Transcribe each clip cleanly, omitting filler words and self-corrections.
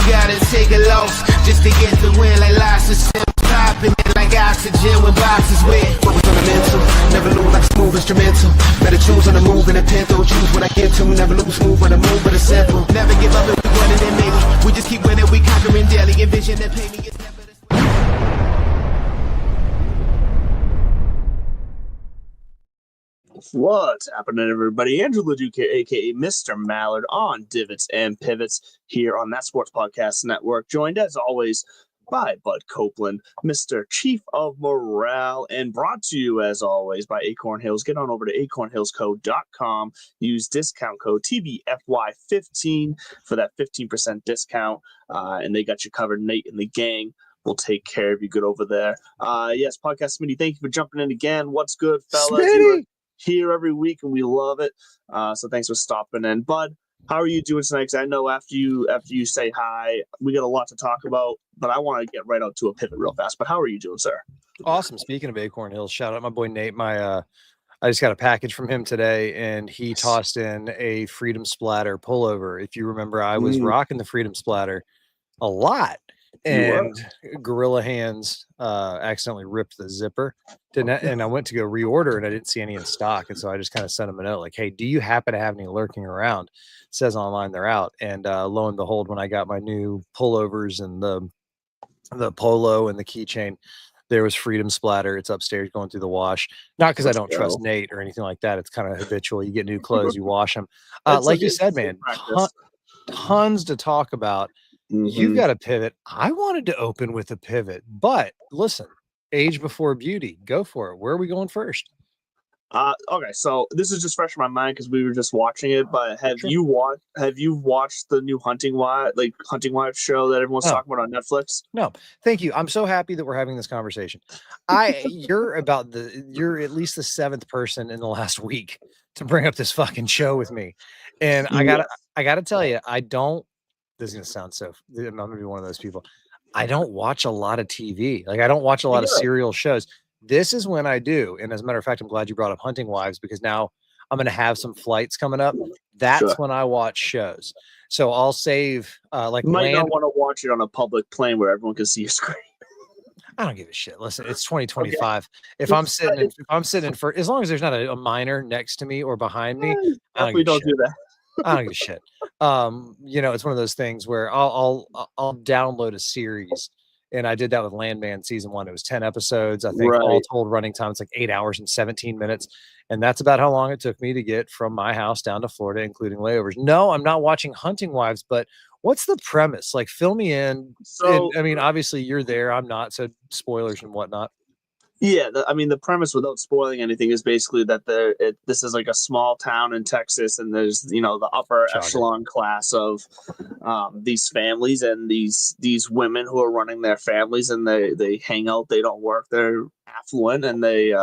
gotta take a loss just to get the win. Like lots of sims popping it like oxygen when boxes wet. Focus on the mental, never lose like smooth instrumental. Better choose on the move in a pinto. Choose what I get to, never lose smooth on the move, but it's simple. Never give up if we want it, then maybe we just keep winning, we conquering daily. Envision that pay me is never the What's happening, everybody? Andrew LeDuc, aka Mr. Mallard, on Divots and Pivots here on That Sports Podcast Network, joined as always by Bud Copeland, Mr. Chief of Morale, and brought to you as always by Acorn Hills. Get on over to acornhillsco.com. Use discount code TBFY15 for that 15% discount, and they got you covered. Nate and the gang will take care of you good over there. Yes, Podcast Smitty, thank you for jumping in again. What's good, fellas? Smitty! Here every week, and we love it. So thanks for stopping in. Bud, how are you doing tonight? Because I know after you say hi, we got a lot to talk about, but I want to get right out to a pivot real fast. But how are you doing, sir? Awesome. Speaking of Acorn Hills, shout out my boy Nate. I just got a package from him today, and he tossed in a Freedom Splatter pullover. If you remember, I was rocking the Freedom Splatter a lot, and Gorilla Hands accidentally ripped the zipper. And I went to go reorder, and I didn't see any in stock. And so I just kind of sent him a note like, hey, do you happen to have any lurking around? It says online they're out. And lo and behold, when I got my new pullovers and the polo and the keychain, there was Freedom Splatter. It's upstairs going through the wash. Not because I don't trust Nate or anything like that. It's kind of habitual. You get new clothes, you wash them. Like you said, man, tons to talk about. You've got a pivot. I wanted to open with a pivot, but listen, age before beauty. Go for it. Where are we going first? Okay, so this is just fresh in my mind because we were just watching it. But have you watched the new Hunting Wives show that everyone's talking about on Netflix? No, thank you. I'm so happy that we're having this conversation. You're at least the seventh person in the last week to bring up this fucking show with me, and I gotta tell you, this is gonna sound I'm gonna be one of those people. I don't watch a lot of TV. Like I don't watch a lot of serial shows. This is when I do. And as a matter of fact, I'm glad you brought up Hunting Wives because now I'm going to have some flights coming up. That's when I watch shows. So I'll save not want to watch it on a public plane where everyone can see your screen. I don't give a shit. Listen, it's 2025. Okay. If I'm sitting in for, as long as there's not a minor next to me or behind me, I don't do that. I don't give a shit. It's one of those things where I'll download a series, and I did that with Landman season 1. It was 10 episodes. I think all told running time, it's like 8 hours and 17 minutes. And that's about how long it took me to get from my house down to Florida, including layovers. No, I'm not watching Hunting Wives, but what's the premise? Like, fill me in. So, obviously you're there. I'm not. So spoilers and whatnot. Yeah, the premise, without spoiling anything, is basically that this is like a small town in Texas, and there's the upper echelon class of these families and these women who are running their families, and they hang out, they don't work, they're affluent, and they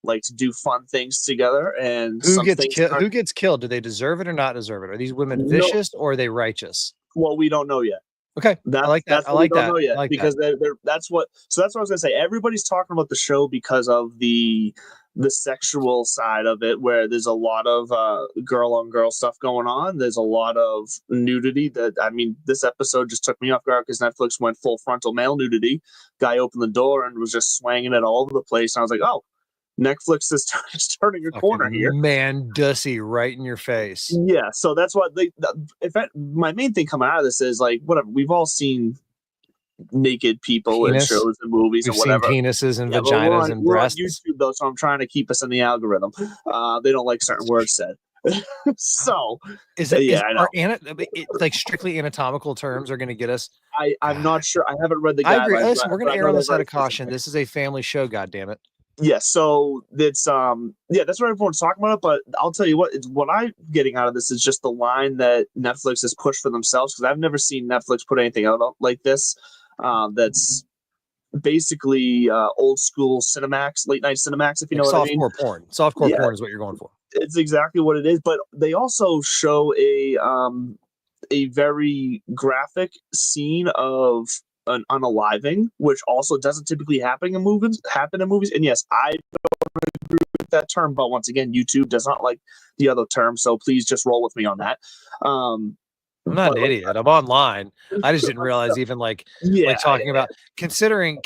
like to do fun things together. And who gets killed? Do they deserve it or not deserve it? Are these women vicious or are they righteous? Well, we don't know yet. Okay, I like that. That's what I was gonna say. Everybody's talking about the show because of the sexual side of it, where there's a lot of girl on girl stuff going on. There's a lot of nudity. This episode just took me off guard because Netflix went full frontal male nudity. Guy opened the door and was just swanging it all over the place. And I was like, oh, Netflix is turning a corner here. Man, dussy right in your face. Yeah, so that's what my main thing coming out of this is like, whatever. We've all seen naked people in shows and movies and whatever. Seen penises and vaginas and breasts. We're on YouTube though, so I'm trying to keep us in the algorithm. They don't like certain words said. So like strictly anatomical terms are going to get us? I'm not sure. I haven't read the guidelines. I agree. Listen, we're going to err on the side of caution. This is a family show. God damn it. Yeah, so it's that's what everyone's talking about. But I'll tell you what I'm getting out of this is just the line that Netflix has pushed for themselves, because I've never seen Netflix put anything out like this. That's basically old school Cinemax, late night Cinemax, if you know what I mean. Softcore porn. Softcore porn is what you're going for. It's exactly what it is. But they also show a very graphic scene of an unaliving, which also doesn't typically happen in movies. And yes, I don't agree with that term, but once again, YouTube does not like the other term, so please just roll with me on that. I'm not But, an like, idiot. I'm online. I just didn't realize even like yeah, talking about considering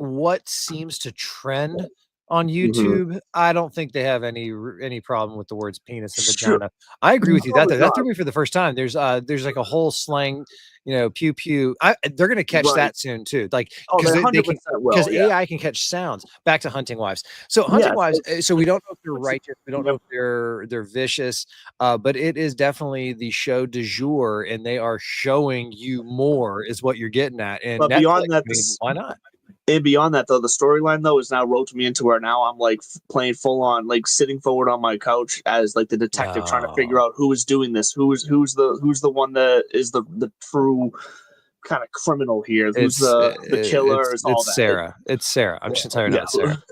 what seems to trend on mhm. YouTube. I don't think they have any problem with the words penis and Sure, vagina. I agree with you. probably That not. threw me for the first time. There's like a whole slang, pew pew. They're gonna catch Right. that soon too. Like Oh, because they they can 100% will, because yeah. AI can catch sounds. Back to hunting wives. So Yeah, hunting wives. So we don't know if they're it's- righteous. We don't know if they're vicious. But it is definitely the show du jour, and they are showing you more is what you're getting at. And but Netflix, beyond that, I mean, why not? and beyond that, though, the storyline though is now roped me into where now I'm like playing full on, like sitting forward on my couch as like the detective trying to figure out who is doing this, who's the one that is the true kind of criminal here, who's the killer, is all It's that. Sarah. It's Sarah. I'm just gonna tell you now, it's Sarah.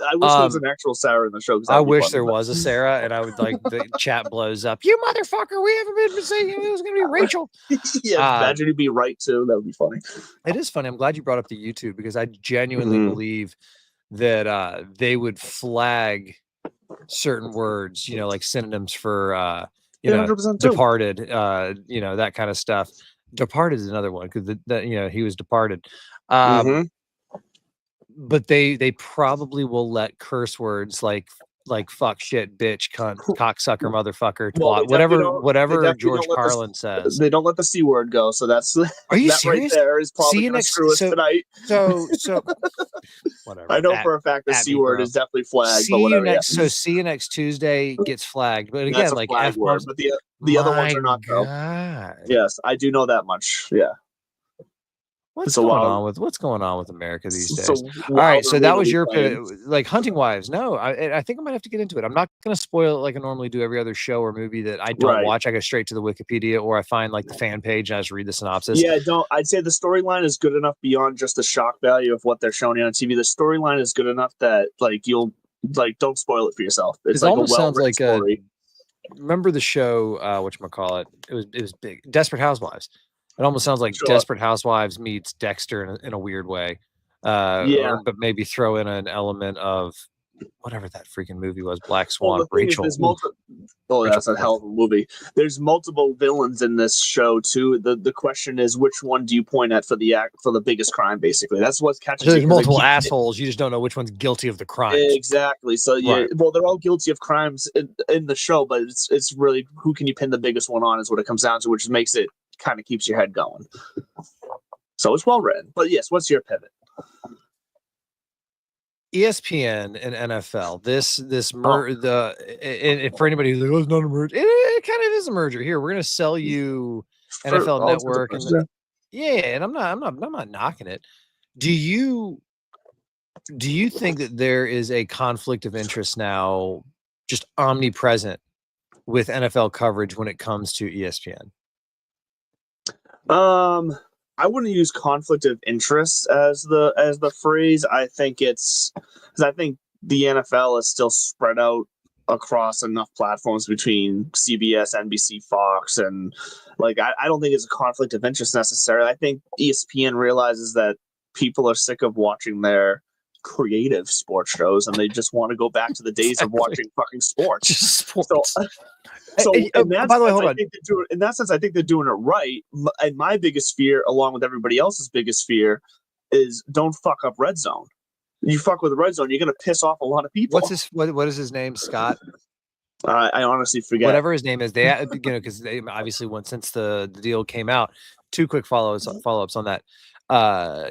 I wish there was an actual Sarah in the show. I wish there was a Sarah, and I would like the chat blows up. You motherfucker! We haven't been saying it was gonna be Rachel. Yeah, imagine you'd be right too. That would be funny. It is funny. I'm glad you brought up the YouTube because I genuinely believe that they would flag certain words, like synonyms for 100% too. departed, that kind of stuff. Departed is another one because he was departed. But they probably will let curse words like fuck, shit, bitch, cunt, cocksucker, motherfucker, twat, whatever George Carlin says. They don't let the C word go, so that's are you that serious? right there is probably going to screw us tonight. So whatever. I know for a fact the C word is definitely flagged. See you next Tuesday gets flagged. But again, like flag word, but the other ones are not though. Yes, I do know that much. Yeah. What's going on with America these days? All right, so that was your like hunting wives. No, I think I might have to get into it. I'm not going to spoil it like I normally do every other show or movie that I don't watch. I go straight to the Wikipedia or I find like the fan page and I just read the synopsis. Yeah, I'd say the storyline is good enough beyond just the shock value of what they're showing you on TV. The storyline is good enough that like you'll don't spoil it for yourself. It's like almost sounds like story. Remember the show? Whatchamacallit? It was big. Desperate Housewives. It almost sounds like Desperate Housewives meets Dexter in a weird way. But maybe throw in an element of whatever that freaking movie was, Black Swan, Rachel. That's a hell of a movie. There's multiple villains in this show too. The question is, which one do you point at for the biggest crime? Basically, that's what's catching. There's multiple assholes. You just don't know which one's guilty of the crime. Exactly. So well, they're all guilty of crimes in the show, but it's really who can you pin the biggest one on is what it comes down to, which makes it kind of keeps your head going. So it's well written. But yes, what's your pivot? ESPN and NFL. And for anybody who's like, oh, it's not a merger. It kind of is a merger. Here, we're going to sell you NFL Network, and I'm not knocking it. Do you think that there is a conflict of interest now, just omnipresent with NFL coverage when it comes to ESPN? I wouldn't use conflict of interest as the phrase. I think it's because I think the NFL is still spread out across enough platforms between CBS, NBC, Fox, and like I don't think it's a conflict of interest necessarily. I think ESPN realizes that people are sick of watching their creative sports shows and they just want to go back to the days of watching fucking sports. Just sports. So in that sense, I think they're doing it right. And my biggest fear, along with everybody else's biggest fear, is don't fuck up Red Zone. You fuck with Red Zone, you're going to piss off a lot of people. What is his name? Scott? I honestly forget. Whatever his name is, they because they obviously since the deal came out. Two quick follow-ups on that.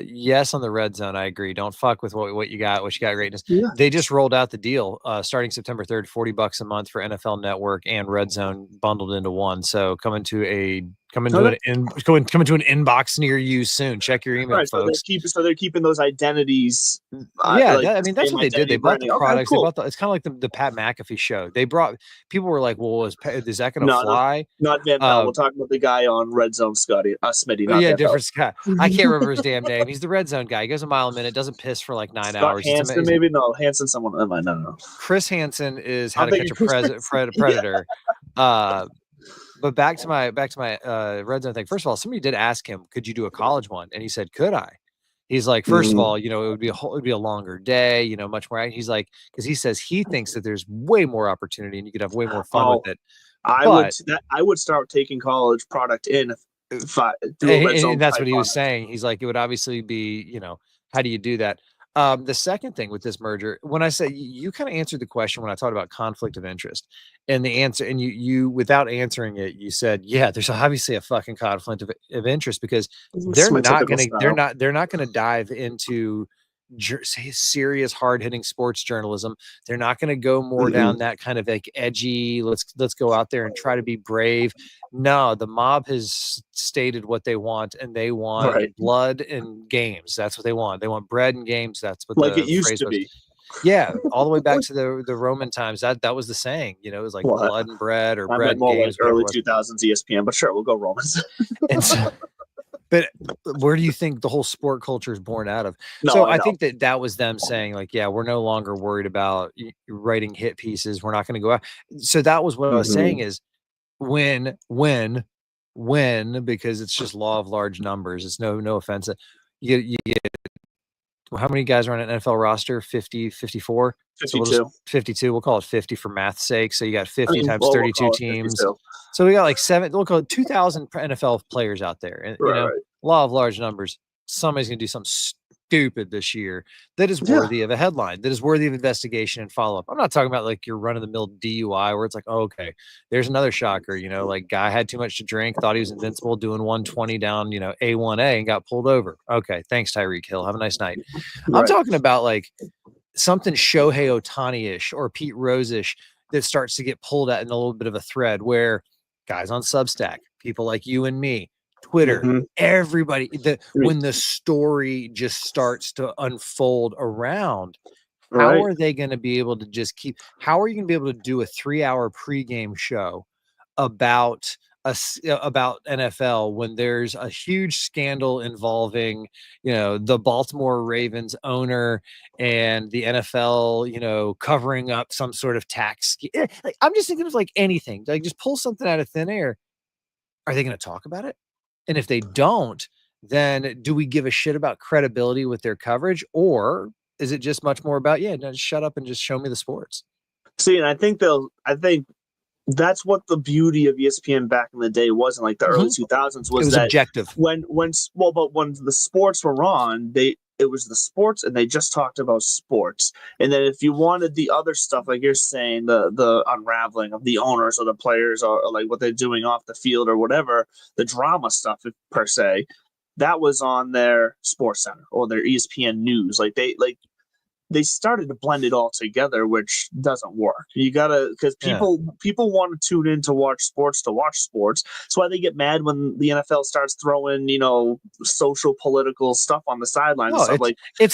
Yes, on the Red Zone, I agree. Don't fuck with what you got greatness. Yeah. They just rolled out the deal starting September 3rd, $40 a month for NFL Network and Red Zone bundled into one. So coming to an inbox near you soon. Check your email, folks. So they're keeping those identities. That's what they did. They bought the products. Cool. It's kind of like the Pat McAfee show. People were like, "Well, is that going to fly?" Not Van Pelt. We'll talk about the guy on Red Zone, Smitty. Different Scott. I can't remember his damn name. He's the Red Zone guy. He goes a mile a minute, doesn't piss for like 9 hours. Hansen, maybe no. Hansen, someone. No. Chris Hansen is How to Catch a Predator. But back to my Red Zone thing. First of all, somebody did ask him, "Could you do a college one?" And he said, "Could I?" He's like, first of all, it would be a longer day, much more. He's like, because he says he thinks that there's way more opportunity and you could have way more fun with it. I would start taking college product in through a red zone. And that's what he was saying. He's like, it would obviously be, how do you do that? The second thing with this merger, when I say you kind of answered the question when I talked about conflict of interest, and the answer, and you without answering it, you said, yeah, there's obviously a fucking conflict of interest because they're not gonna dive into serious hard-hitting sports journalism. They're not going to go more down that kind of like edgy, let's go out there and try to be brave. No, the mob has stated what they want, and they want blood and games. That's what they want. They want bread and games. That's what like it used to be. Yeah, all the way back to the Roman times. That was the saying. It was like blood and bread, or bread and games. Like early 2000s ESPN, but sure, we'll go Romans. And so, but where do you think the whole sport culture is born out of? I think that was them saying like, yeah, we're no longer worried about writing hit pieces. We're not going to go out. So that was what I was saying is when, because it's just law of large numbers. It's no offense. You get, how many guys are on an NFL roster? 50, 54? 52. 52. We'll call it 50 for math's sake. So you got 50 times 32 teams. 52. So we got like we'll call it 2,000 NFL players out there. And, law of large numbers. Somebody's going to do something stupid this year that is worthy of a headline, that is worthy of investigation and follow-up. I'm not talking about like your run-of-the-mill DUI where it's like, oh, okay, there's another shocker, like guy had too much to drink, thought he was invincible, doing 120 down, A1A and got pulled over. Okay, thanks, Tyreek Hill. Have a nice night. I'm talking about like something Shohei Ohtani-ish or Pete Rose-ish that starts to get pulled at in a little bit of a thread where guys on Substack, people like you and me, Twitter, everybody, when the story just starts to unfold around, how are they going to be able to how are you going to be able to do a 3-hour pregame show about NFL when there's a huge scandal involving, the Baltimore Ravens owner and the NFL, covering up some sort of tax. Like, I'm just thinking of like anything, like just pull something out of thin air. Are they going to talk about it? And if they don't, then do we give a shit about credibility with their coverage? Or is it just much more about, just shut up and just show me the sports? See, and I think that's what the beauty of ESPN back in the day was in like the early 2000s was that objective. When the sports were on, it was the sports and they just talked about sports. And then if you wanted the other stuff, like you're saying, the unraveling of the owners or the players or like what they're doing off the field or whatever, the drama stuff per se, that was on their Sports Center or their ESPN News. They started to blend it all together, which doesn't work. You gotta, because people want to tune in to watch sports. That's why they get mad when the NFL starts throwing, social political stuff on the sideline.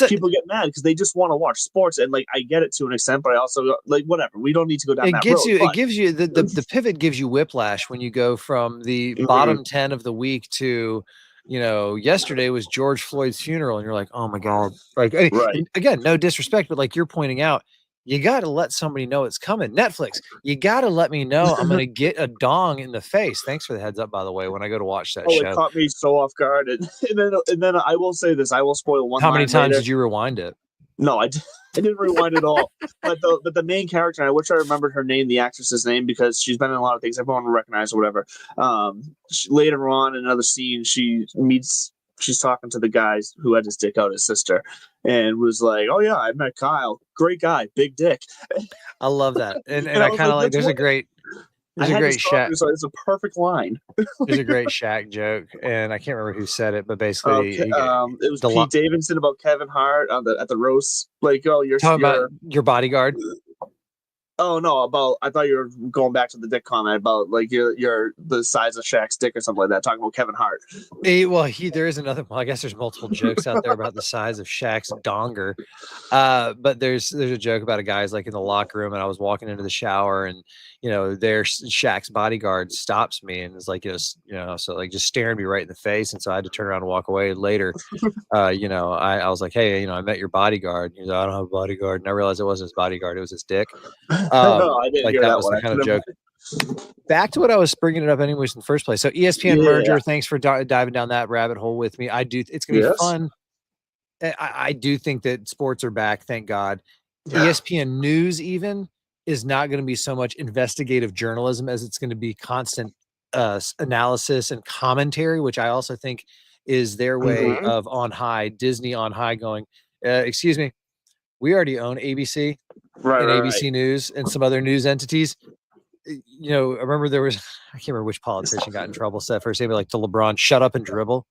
People get mad because they just want to watch sports. And like, I get it to an extent, but I also like whatever. We don't need to go down that road. It gives you the pivot gives you whiplash when you go from the bottom 10 of the week to, yesterday was George Floyd's funeral, and you're like, oh my God. Like, again, no disrespect, but like you're pointing out, you got to let somebody know it's coming. Netflix, you got to let me know I'm going to get a dong in the face. Thanks for the heads up, by the way, when I go to watch that show. It caught me so off guard. And then I will say this, I will spoil one. How many times did you rewind it? No, I didn't rewind at all. But the main character, and I wish I remembered her name, the actress's name, because she's been in a lot of things everyone will recognize or whatever. Later on in another scene, she's talking to the guys who had his dick out, his sister, and was like, "Oh yeah, I met Kyle. Great guy, big dick." I love that, and I kind of like. There's a great Shaq. It's a perfect line. There's a great Shaq joke, and I can't remember who said it, but basically, it was Pete Davidson about Kevin Hart at the roast. Like, oh, you're talking about your bodyguard. Oh no! I thought you were going back to the dick comment about like you're the size of Shaq's dick or something like that. Talking about Kevin Hart. There is another. Well, I guess there's multiple jokes out there about the size of Shaq's donger. But there's a joke about a guy's like in the locker room, and I was walking into the shower, and there's Shaq's bodyguard stops me and is like, so like just staring me right in the face, and so I had to turn around and walk away. Later, I was like, hey, I met your bodyguard. He's like, I don't have a bodyguard, and I realized it wasn't his bodyguard; it was his dick. No, I didn't hear that was the kind of joke. Back to what I was bringing it up anyways in the first place. So ESPN merger. Thanks for diving down that rabbit hole with me. It's going to be fun. I do think that sports are back. Thank God. Yeah. ESPN News, even is not going to be so much investigative journalism as it's going to be constant analysis and commentary, which I also think is their way of on high, Disney on high going, excuse me, we already own ABC and ABC News and some other news entities. You know, I remember there was, I can't remember which politician got in trouble, said first, maybe like to LeBron, shut up and dribble.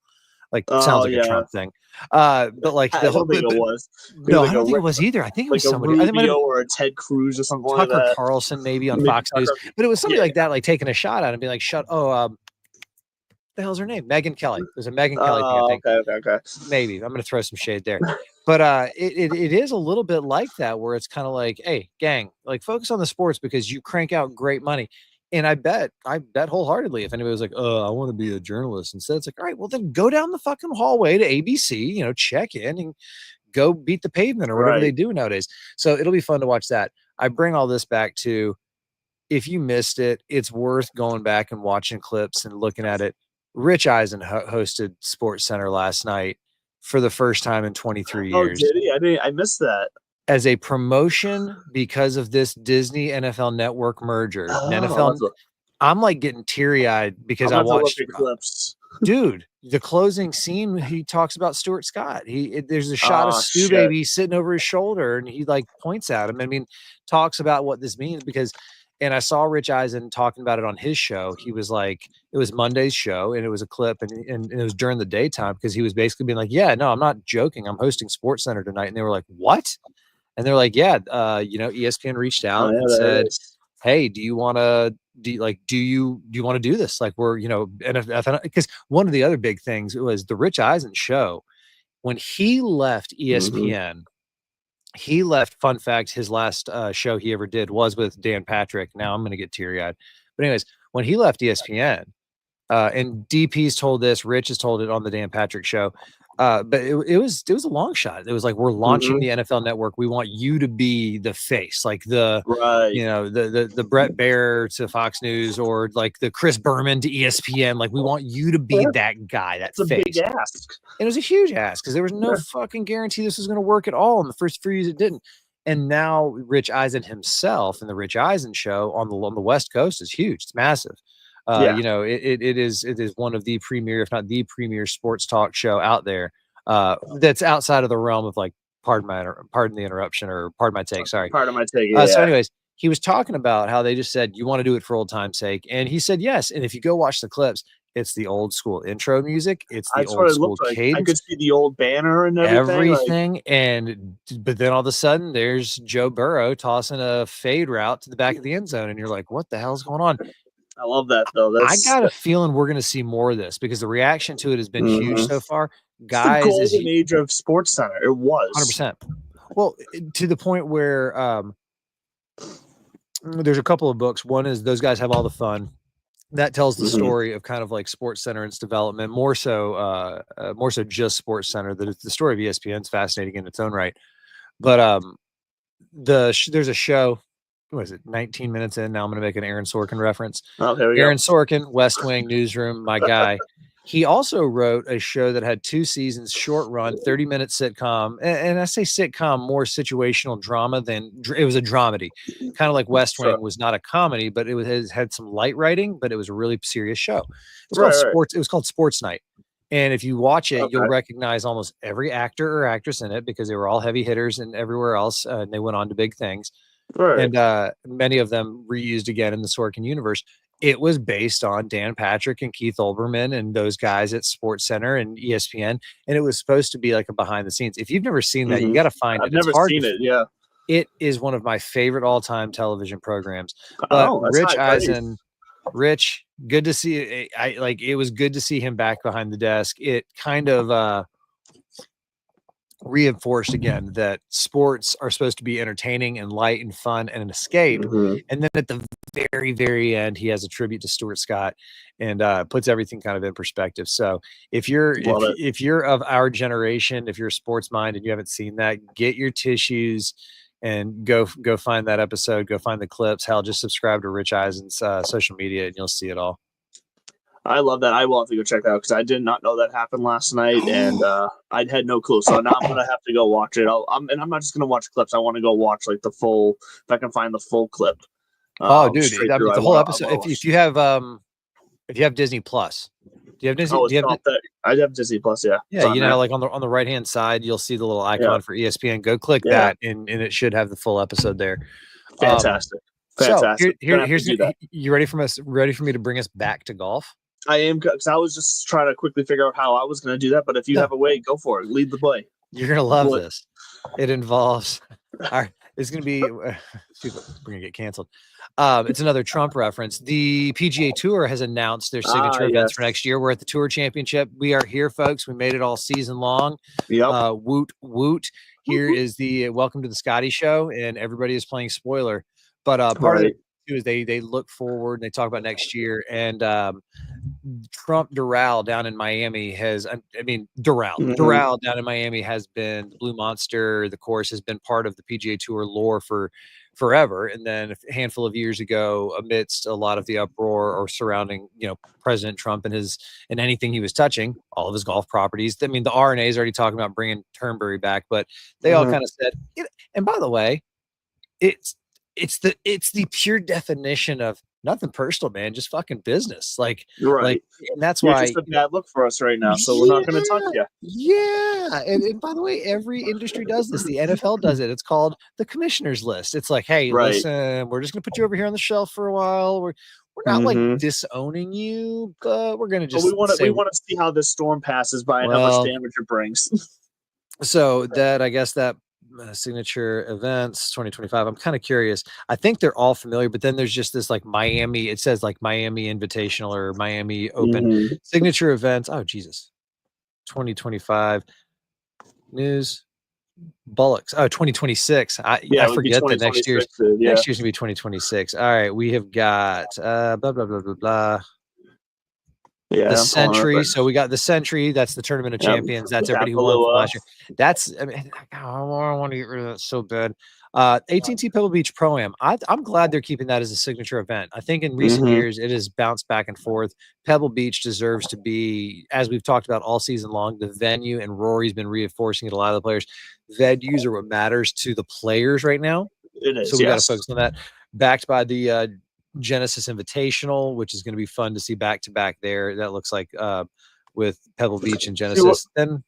Like, sounds like a Trump thing. But like, I don't think it was. No, I don't think it was either. I think it was somebody. I think Rubio or a Ted Cruz or something like that. Tucker Carlson, maybe on Fox News. But it was somebody like that, like taking a shot at him, being like, the hell's her name? Megan Kelly. There's a Megan Kelly thing, I think. Okay. Maybe. I'm going to throw some shade there. But it is a little bit like that, where it's kind of like, hey, gang, like focus on the sports because you crank out great money. And I bet wholeheartedly if anybody was like, I want to be a journalist instead, it's like, all right, well then go down the fucking hallway to ABC, you know, check in and go beat the pavement or whatever they do nowadays. So it'll be fun to watch that. I bring all this back to, if you missed it, it's worth going back and watching clips and looking at it. Rich Eisen hosted Sports Center last night for the first time in 23 years. Oh, did he? I missed that. As a promotion because of this Disney NFL Network merger. I'm like getting teary-eyed because I watched clips. Dude, the closing scene, he talks about Stuart Scott. There's a shot of Stu Baby sitting over his shoulder and he like points at him. I mean, talks about what this means because, and I saw Rich Eisen talking about it on his show. He was like, it was Monday's show and it was a clip and it was during the daytime because he was basically being like, yeah, no, I'm not joking. I'm hosting Sports Center tonight. And they were like, what? And they're like, yeah, you know, ESPN reached out and said, hey, do you want to do this? Like we're, you know, because one of the other big things was the Rich Eisen show. When he left ESPN, he left, fun fact, his last show he ever did was with Dan Patrick. Now I'm going to get teary-eyed. But anyways, when he left ESPN, and DP's told this, Rich has told it on the Dan Patrick show, but it was a long shot. It was like, we're launching the NFL Network. We want you to be the face, like the you know, the Brett Baer to Fox News or like the Chris Berman to ESPN. Like we want you to be that guy, that face. A big ask. It was a huge ask because there was no fucking guarantee this was going to work at all. In the first few years, it didn't. And now Rich Eisen himself and the Rich Eisen show on the West Coast is huge. It's massive. You know, it is one of the premier, if not the premier sports talk show out there. That's outside of the realm of like, pardon the interruption or pardon my take. Sorry. Pardon my take. Yeah. So anyways, he was talking about how they just said, you want to do it for old time's sake. And he said, yes. And if you go watch the clips, it's the old school intro music. It's the old school cadence. I could see the old banner and everything. But then all of a sudden there's Joe Burrow tossing a fade route to the back of the end zone. And you're like, what the hell's going on? I love that though. I got a feeling we're going to see more of this because the reaction to it has been huge so far. Guys, it's the golden age of Sports Center. It was 100%. Well, to the point where there's a couple of books. One is Those Guys Have All the Fun. That tells the story of kind of like Sports Center and its development, more so just Sports Center. The story of ESPN is fascinating in its own right. But there's a show. What is it? 19 minutes in. Now I'm going to make an Aaron Sorkin reference. Oh, there we Aaron go. Sorkin, West Wing Newsroom, my guy. He also wrote a show that had 2 seasons, short run, 30-minute sitcom. And I say sitcom, more situational drama than it was a dramedy. Kind of like West Wing was not a comedy, but it had some light writing, but it was a really serious show. It was called Sports Night. And if you watch it, you'll recognize almost every actor or actress in it because they were all heavy hitters and everywhere else. And they went on to big things. And many of them reused again in the Sorkin universe. It was based on Dan Patrick and Keith Olbermann and those guys at Sports Center and ESPN. And it was supposed to be like a behind the scenes. If you've never seen that, you got to find it. I've never seen it. Yeah. It is one of my favorite all-time television programs. But Rich Eisen, good to see. It was good to see him back behind the desk. It kind of reinforced again that sports are supposed to be entertaining and light and fun and an escape. And then at the very, very end, he has a tribute to Stuart Scott and puts everything kind of in perspective. So if you're of our generation, if you're a sports mind and you haven't seen that, get your tissues and go find that episode, go find the clips. Hell, just subscribe to Rich Eisen's social media and you'll see it all. I love that. I will have to go check that out because I did not know that happened last night, and I had no clue. So now I'm gonna have to go watch it. I'm not just gonna watch clips. I want to go watch like the full. If I can find the full clip. Dude, I mean, the whole episode. If you have Disney Plus, do you have Disney? Oh, do you have I have Disney Plus. Yeah. Yeah, you know, like on the right hand side, you'll see the little icon for ESPN. Go click that, and it should have the full episode there. Fantastic. Fantastic. So here's you ready for me to bring us back to golf? I am, because I was just trying to quickly figure out how I was going to do that. But if you have a way, go for it. Lead the play. You're gonna love this. It involves. It's gonna be. We're gonna get canceled. It's another Trump reference. The PGA Tour has announced their signature events for next year. We're at the Tour Championship. We are here, folks. We made it all season long. Yep. Woot woot. Here is the welcome to the Scotty Show, and everybody is playing spoiler. But part of it too is they look forward and they talk about next year. And Trump Doral down in Miami has, Doral down in Miami has been the Blue Monster. The course has been part of the PGA Tour lore for forever. And then a handful of years ago, amidst a lot of the uproar or surrounding, President Trump and anything he was touching, all of his golf properties. I mean, the RNA is already talking about bringing Turnberry back, but they all kind of said, and by the way, it's the pure definition of nothing personal, man, just fucking business. Like, and that's why it's a bad look for us right now. So we're not going to touch you. Yeah. And by the way, every industry does this. The NFL does it. It's called the commissioner's list. It's like, hey, listen, we're just going to put you over here on the shelf for a while. We're not like disowning you, but we're going to just. We want to see how this storm passes by and how much damage it brings. So I guess that signature events 2025. I'm kind of curious. I think they're all familiar, but then there's just this like Miami. It says like Miami Invitational or Miami Open signature events. Oh Jesus, 2025 news Bullocks. Oh, 2026. I forget that next year's gonna be 2026. All right, we have got blah blah blah blah blah. Yeah, the Century. So we got the Century. That's the Tournament of Champions. That's everybody who won from last year. That's. I mean, I want to get rid of that so bad. AT&T Pebble Beach Pro-Am. I'm glad they're keeping that as a signature event. I think in recent years it has bounced back and forth. Pebble Beach deserves to be, as we've talked about all season long, the venue, and Rory's been reinforcing it. A lot of the players, venues are what matters to the players right now. It is. So we got to focus on that. Backed by the Genesis Invitational, which is going to be fun to see back to back there. That looks like with Pebble Beach and Genesis. Then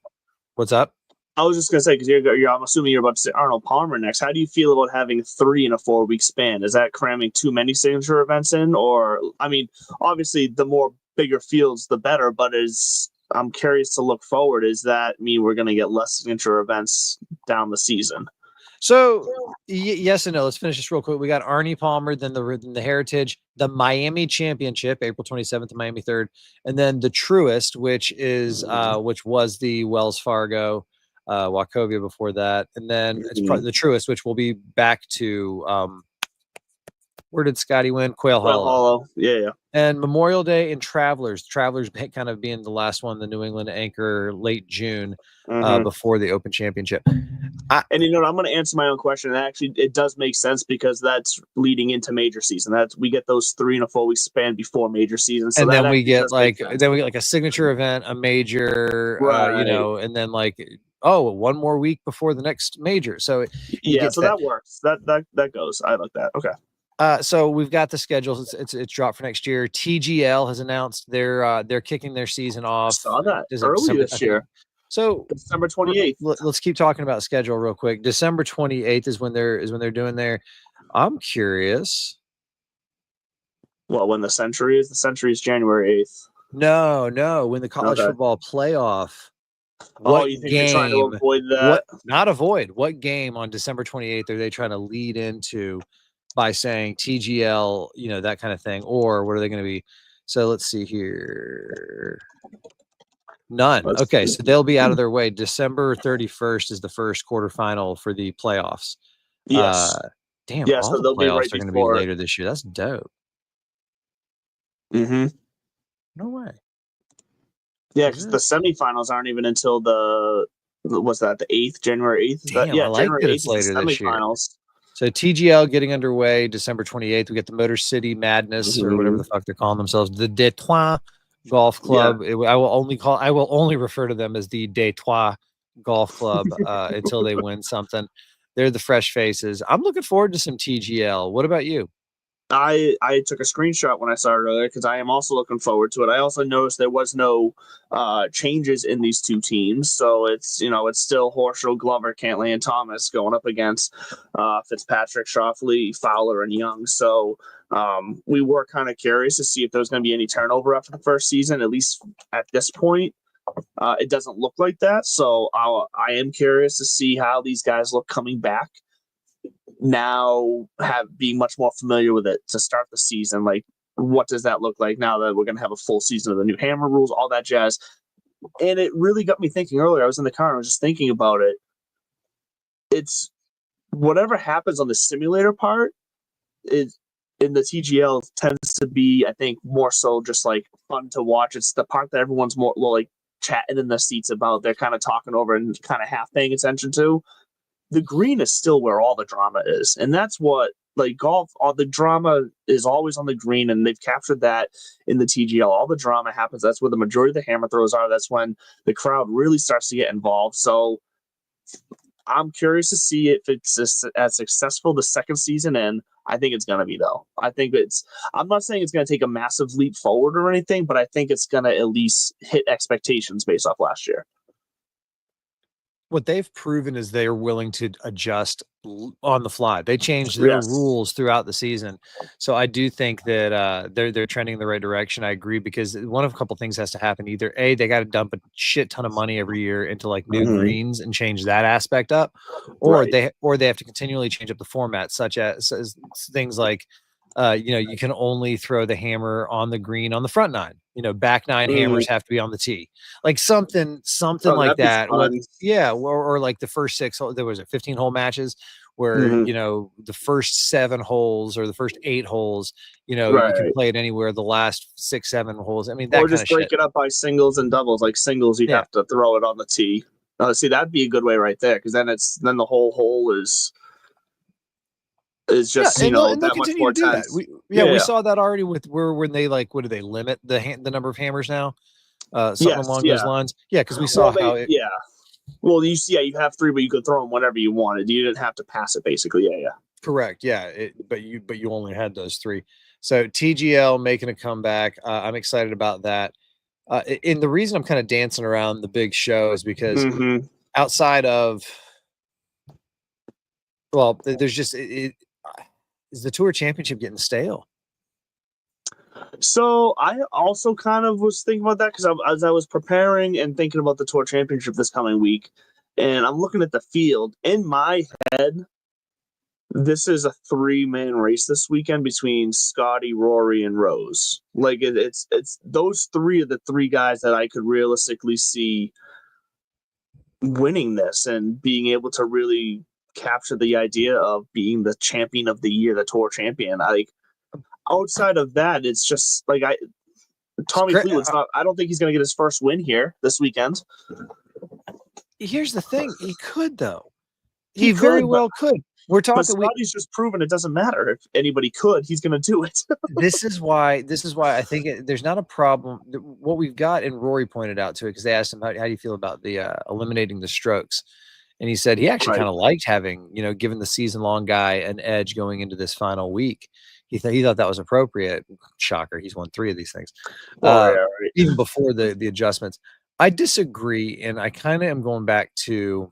what's up? I was just going to say, because I'm assuming you're about to say Arnold Palmer next. How do you feel about having 3 in a 4-week span? Is that cramming too many signature events in? Or, I mean, obviously the more bigger fields, the better, but I'm curious to look forward. Does that mean we're going to get less signature events down the season? So yes and no. Let's finish this real quick. We got Arnie Palmer, then the Heritage, the Miami Championship, April 27th to Miami 3rd, and then the Truist, which was the Wells Fargo, Wachovia before that, and then it's probably the Truist, which will be back to where did Scotty win? Quail Hollow. Yeah. And Memorial Day and Travelers kind of being the last one, the New England Anchor, late June, before the Open Championship. And I'm going to answer my own question. And actually, it does make sense because that's leading into major season. We get those 3 in a 4-week span before major season. So and then we get like a signature event, a major, and then like 1 more week before the next major. So that works. That goes. I like that. Okay. So we've got the schedules. It's dropped for next year. TGL has announced they're kicking their season off. I saw that early this year. So December 28th. Let's keep talking about schedule real quick. December 28th is when they're doing their. I'm curious. Well, when the Century is January 8th. No. When the college football playoff. You think they're trying to avoid that? Not avoid. What game on December 28th are they trying to lead into by saying TGL, that kind of thing? Or what are they going to be? So let's see here. None. Okay, so they'll be out of their way. December 31st is the first quarterfinal for the playoffs. Yes. Damn. Yeah, all so the they'll playoffs be right are going to be later this year. That's dope. No way. Yeah, because the semifinals aren't even until the 8th, January 8th. Damn, I like that it's later this year. So TGL getting underway December 28th. We get the Motor City Madness or whatever the fuck they're calling themselves. The Detroit Golf Club. I will only refer to them as the Divots Golf Club until they win something. They're the fresh faces. I'm looking forward to some TGL. What about you? I took a screenshot when I saw it earlier because I am also looking forward to it. I also noticed there was no changes in these two teams, so it's still Horschel, Glover, Cantley, and Thomas going up against Fitzpatrick, Schauffele, Fowler, and Young. So we were kind of curious to see if there was going to be any turnover after the first season. At least at this point, it doesn't look like that. So I am curious to see how these guys look coming back. Now being much more familiar with it to start the season, like what does that look like now that we're going to have a full season of the new hammer rules, all that jazz. And it really got me thinking earlier. I was in the car and I was just thinking about it. It's whatever happens on the simulator part is in the TGL tends to be, I think, more so just like fun to watch. It's the part that everyone's more like chatting in the seats about. They're kind of talking over and kind of half paying attention to. The green is still where all the drama is. And that's what, like, golf, all the drama is always on the green, and they've captured that in the TGL. All the drama happens. That's where the majority of the hammer throws are. That's when the crowd really starts to get involved. So I'm curious to see if it's as successful the second season in. I think it's going to be, though. I'm not saying it's going to take a massive leap forward or anything, but I think it's going to at least hit expectations based off last year. What they've proven is they are willing to adjust on the fly. They changed their rules throughout the season. So I do think that they're trending in the right direction. I agree, because one of a couple things has to happen. Either A, they got to dump a shit ton of money every year into like new greens and change that aspect up, or they have to continually change up the format, such as things like you can only throw the hammer on the green on the front nine. Back nine hammers have to be on the tee, like something like that. Or like the first six, there was 15-hole matches where the first 7 holes or the first 8 holes, you can play it anywhere. The last 6, 7 holes, I mean, that or just break it up by singles and doubles. Like singles, you'd have to throw it on the tee. See, that'd be a good way right there, because then the whole hole is just that much more tense. We saw that already with when they what do they limit the number of hammers now? Something along those lines. Yeah, because we saw Well, you have 3, but you could throw them whenever you wanted. You didn't have to pass it, basically. Yeah. Correct. Yeah, but you only had those 3. So TGL making a comeback. I'm excited about that. And the reason I'm kind of dancing around the big show is because outside of, there's just is the Tour Championship getting stale? So I also kind of was thinking about that, because as I was preparing and thinking about the Tour Championship this coming week, and I'm looking at the field, in my head, this is a 3-man race this weekend between Scotty, Rory, and Rose. Like it's those 3 are the 3 guys that I could realistically see winning this and being able to really capture the idea of being the champion of the year, the Tour champion. Outside of that, it's just like Tommy Fleetwood's not. I don't think he's going to get his first win here this weekend. Here's the thing: he could, though. He very well could. We're talking. But Scotty's just proven it doesn't matter. If anybody could, he's going to do it. This is why I think there's not a problem. What we've got, and Rory pointed out to it, because they asked him how do you feel about the eliminating the strokes. And he said he actually kind of liked having, given the season-long guy an edge going into this final week. He thought that was appropriate. Shocker, he's won 3 of these things, even before the adjustments. I disagree, and I kind of am going back to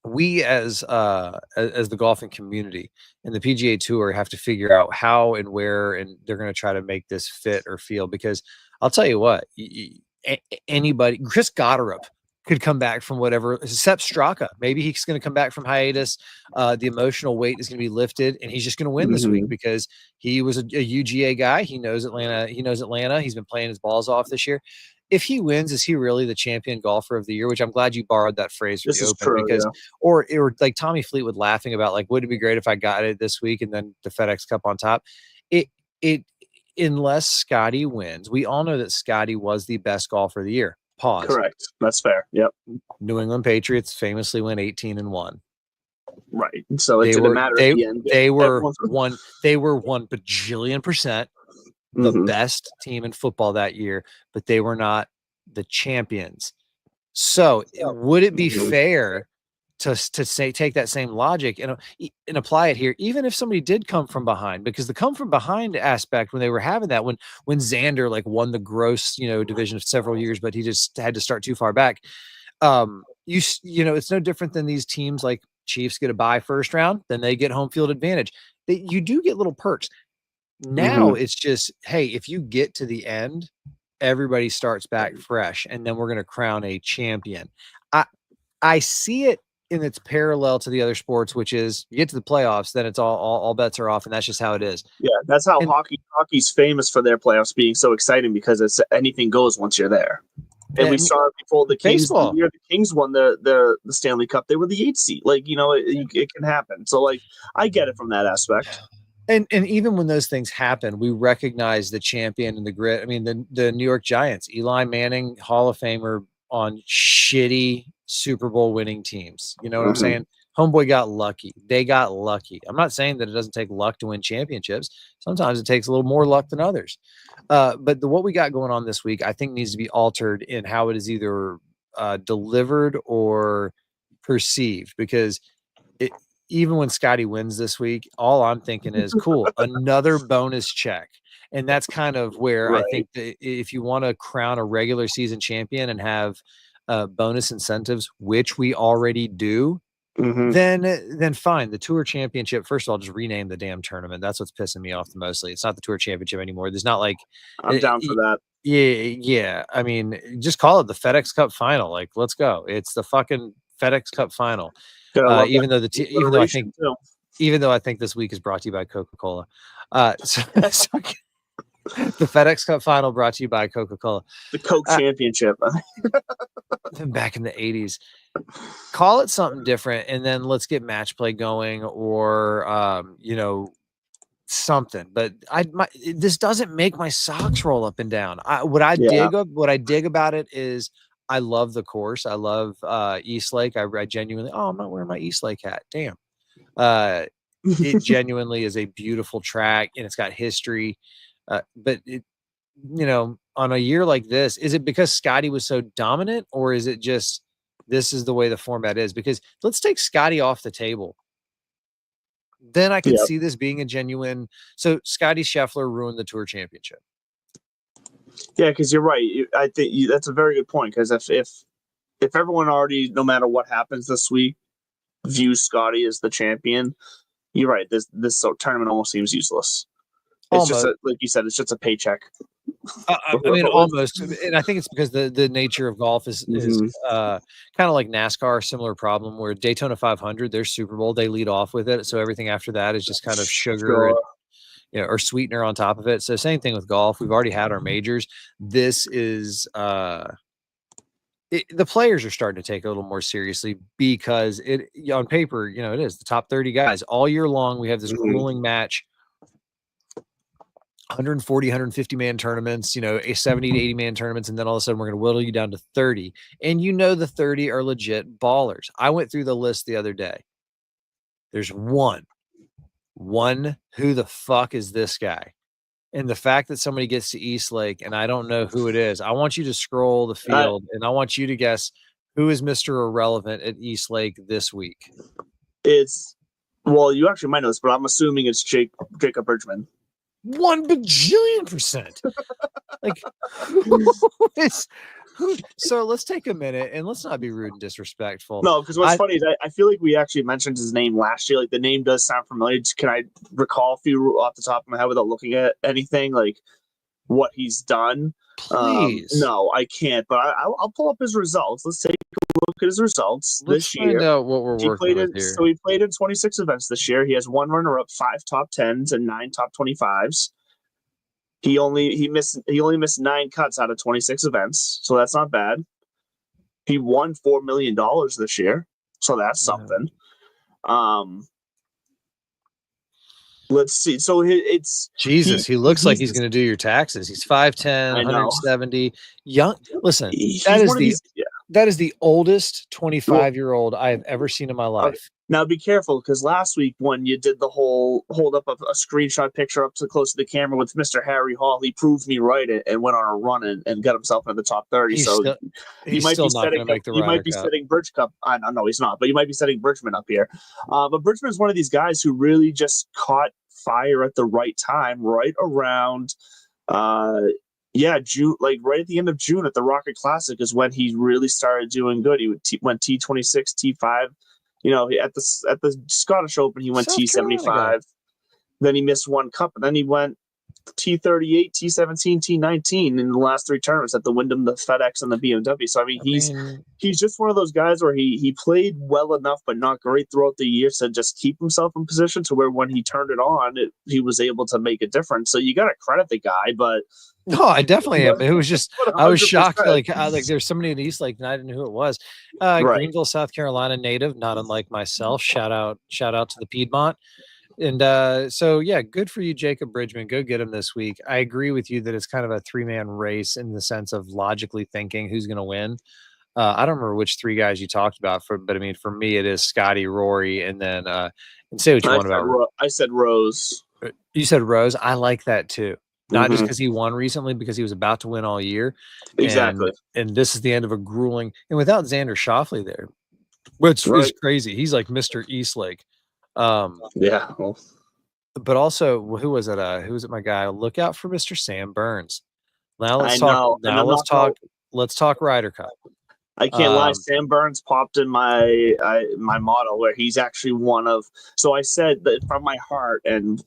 we as the golfing community and the PGA Tour have to figure out how and where, and they're going to try to make this fit or feel. Because I'll tell you what, anybody, Chris Gotterup could come back from whatever. Sepp Straka, maybe he's going to come back from hiatus. The emotional weight is going to be lifted, and he's just going to win this week because he was a UGA guy. He knows Atlanta. He's been playing his balls off this year. If he wins, is he really the champion golfer of the year? Which I'm glad you borrowed that phrase for the Open, because, or like Tommy Fleetwood laughing about would it be great if I got it this week and then the FedEx Cup on top? Unless Scotty wins, we all know that Scotty was the best golfer of the year. Pause. Correct. That's fair. Yep. New England Patriots famously went 18-1. Right. So it didn't matter at the end. They were 1 bajillion %. the best team in football that year, but they were not the champions. So would it be fair to say, take that same logic and apply it here, even if somebody did come from behind? Because the come from behind aspect, when they were having that, when Xander like won the gross, division of several years, but he just had to start too far back. It's no different than these teams like Chiefs get a bye first round, then they get home field advantage. You do get little perks. Now it's just, hey, if you get to the end, everybody starts back fresh, and then we're going to crown a champion. I see it in its parallel to the other sports, which is you get to the playoffs, then it's all bets are off, and that's just how it is. Yeah, that's how hockey's famous for their playoffs being so exciting, because it's anything goes once you're there. And we saw it before the Kings. The year the Kings won the Stanley Cup, they were the 8th seed. Like, it can happen. So, like, I get it from that aspect. And even when those things happen, we recognize the champion and the grit. I mean, the New York Giants, Eli Manning, Hall of Famer on shitty Super Bowl winning teams. You know what I'm saying? Homeboy got lucky. They got lucky. I'm not saying that it doesn't take luck to win championships. Sometimes it takes a little more luck than others. But what we got going on this week, I think, needs to be altered in how it is either delivered or perceived, because even when Scotty wins this week, all I'm thinking is, cool, another bonus check. And that's kind of where I think that if you want to crown a regular season champion and have bonus incentives, which we already do, then fine. The Tour Championship, first of all, just rename the damn tournament. That's what's pissing me off the mostly. It's not the Tour Championship anymore. There's not like, I'm down for that. Yeah. I mean, just call it the FedEx Cup Final. Like, let's go. It's the fucking FedEx Cup Final. Even though I think this week is brought to you by Coca-Cola. The FedEx Cup Final brought to you by Coca-Cola. The Coke Championship. Back in the 80s. Call it something different, and then let's get match play going, or something. But this doesn't make my socks roll up and down. What I dig about it is I love the course. I love East Lake. I genuinely, I'm not wearing my East Lake hat. Damn. It genuinely is a beautiful track, and it's got history. But it, on a year like this, is it because Scotty was so dominant, or is it just this is the way the format is? Because let's take Scotty off the table. Then I can see this being a genuine. So Scotty Scheffler ruined the Tour Championship. Yeah, because you're right. I think that's a very good point. Because if everyone already, no matter what happens this week, views Scotty as the champion, you're right. This tournament almost seems useless. It's just like you said, it's just a paycheck. I mean, almost. And I think it's because the nature of golf is kind of like NASCAR, similar problem, where Daytona 500, their Super Bowl, they lead off with it. So everything after that is just kind of sugar and, or sweetener on top of it. So same thing with golf. We've already had our majors. This is the players are starting to take it a little more seriously, because on paper, it is the top 30 guys all year long. We have this grueling match. 140, 150 man tournaments, 70 to 80 man tournaments. And then all of a sudden we're going to whittle you down to 30. And the 30 are legit ballers. I went through the list the other day. There's one, who the fuck is this guy? And the fact that somebody gets to East Lake and I don't know who it is, I want you to scroll the field and I want you to guess who is Mr. Irrelevant at East Lake this week. Well, you actually might know this, but I'm assuming it's Jacob Bridgman. 1 bajillion%. Like, so let's take a minute and let's not be rude and disrespectful. No, because what's funny is I feel like we actually mentioned his name last year. Like, the name does sound familiar. Can I recall a few off the top of my head without looking at anything, like what he's done? Please. No, I can't, but I'll pull up his results. Let's take a look at his results this year. Find out what we're working with here. So he played in 26 events this year. He has 1 runner-up, 5 top 10s, and 9 top 25s. He only missed 9 cuts out of 26 events, so that's not bad. He won $4 million this year, so that's something. Let's see. So it's Jesus. He looks like he's going to do your taxes. He's 5'10", 170. Young. Listen, That is the oldest 25-year-old I have ever seen in my life. Now be careful, because last week when you did the whole hold up a screenshot picture up to close to the camera with Mr. Harry Hall, he proved me right and went on a run and got himself into the top 30. He's So still, he might be not going to make the he might Ryder be Cup. setting Bridge Cup. I know he's not, but you might be setting Bridgman up here. But Bridgman is one of these guys who really just caught fire at the right time, right around June, like right at the end of June at the Rocket Classic is when he really started doing good. He went T26, T5. At the Scottish Open, he went T75. Then he missed one cup, and then he went T38, T17, T19 in the last three tournaments at the Wyndham, the FedEx, and the BMW. So he's just one of those guys where he played well enough, but not great throughout the year to just keep himself in position to where when he turned it on, he was able to make a difference. So you got to credit the guy, but. No, I definitely am. It was just, I was shocked. Like there's somebody in East Lake, and I didn't know who it was. Right. Greenville, South Carolina native, not unlike myself. Shout out to the Piedmont. And so, yeah, good for you, Jacob Bridgman. Go get him this week. I agree with you that it's kind of a three-man race in the sense of logically thinking who's going to win. I don't remember which three guys you talked about, but I mean, for me, it is Scotty, Rory, and then and say what you want about. I said Rose. You said Rose. I like that too. Not just because he won recently, because he was about to win all year. Exactly. And this is the end of a grueling, and without Xander Schauffele there, which is crazy. He's like Mr. Eastlake. Yeah. But also, who was it? Who was it? My guy. Look out for Mr. Sam Burns. Now let's talk Ryder Cup. I can't lie. Sam Burns popped in my model where he's actually one of. So I said that from my heart and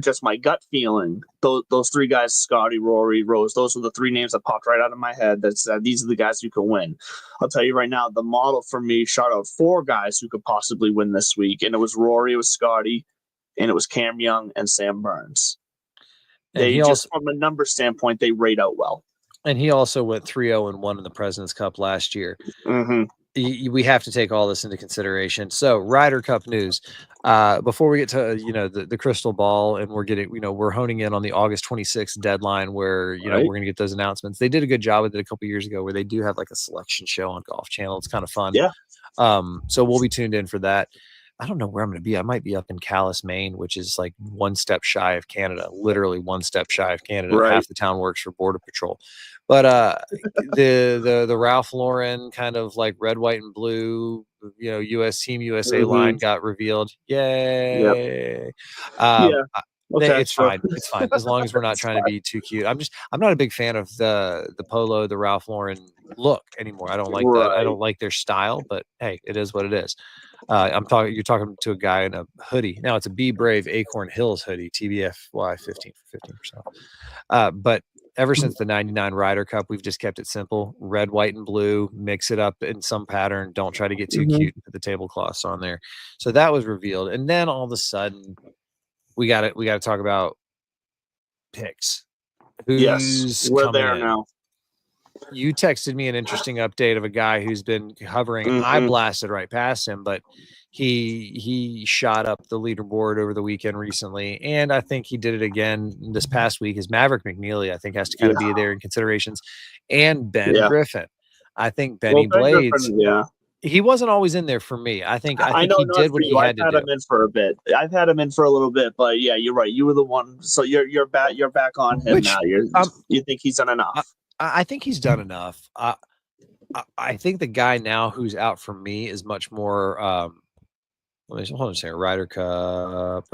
just my gut feeling, those three guys, Scotty, Rory, Rose, those were the three names that popped right out of my head. That said, these are the guys who can win. I'll tell you right now, the model for me shot out four guys who could possibly win this week, and it was Rory, it was Scotty, and it was Cam Young and Sam Burns. They just, from a number standpoint, they rate out well. And he also went 3-0-1 in the President's Cup last year. We have to take all this into consideration. So Ryder Cup news. Before we get to the crystal ball, and we're honing in on the August 26th deadline where we're going to get those announcements. They did a good job with it a couple years ago where they do have like a selection show on Golf Channel. It's kind of fun. Yeah. So we'll be tuned in for that. I don't know where I'm going to be. I might be up in Calais, Maine, which is like one step shy of Canada, literally one step shy of Canada. Right. Half the town works for Border Patrol. But the Ralph Lauren kind of like red, white, and blue, U.S. Team USA line got revealed. Yay! Yep. Okay, it's fine. It's fine as long as we're not trying to be too cute. I'm not a big fan of the polo, the Ralph Lauren look anymore. I don't like that. I don't like their style. But hey, it is what it is. You're talking to a guy in a hoodie. Now it's a Be Brave Acorn Hills hoodie, TBFY 15 for 15%. But ever since the 99 Ryder Cup, we've just kept it simple. Red, white, and blue. Mix it up in some pattern. Don't try to get too cute and put the tablecloths on there. So that was revealed. And then all of a sudden, we got to talk about picks. We're there now. You texted me an interesting update of a guy who's been hovering. I blasted right past him, but he shot up the leaderboard over the weekend recently, and I think he did it again this past week. Is Maverick McNeely, I think, has to kind of be there in considerations, and Ben Griffin. I think Benny Blades. Griffin, he wasn't always in there for me. I think he did what he had to do. I've had him in for a bit. I've had him in for a little bit, but yeah, you're right. You were the one, so you're back on him now. You think he's done enough? I think he's done enough. I think the guy now who's out for me is much more. Hold on a second. Ryder Cup,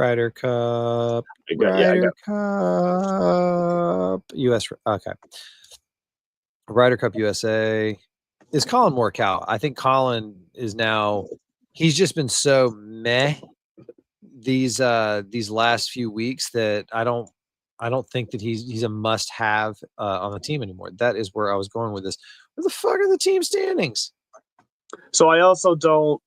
US. Okay. Ryder Cup USA is Colin Morikawa. I think Colin is now. He's just been so meh these last few weeks that I don't think that he's a must-have on the team anymore. That is where I was going with this. Where the fuck are the team standings? So I also don't.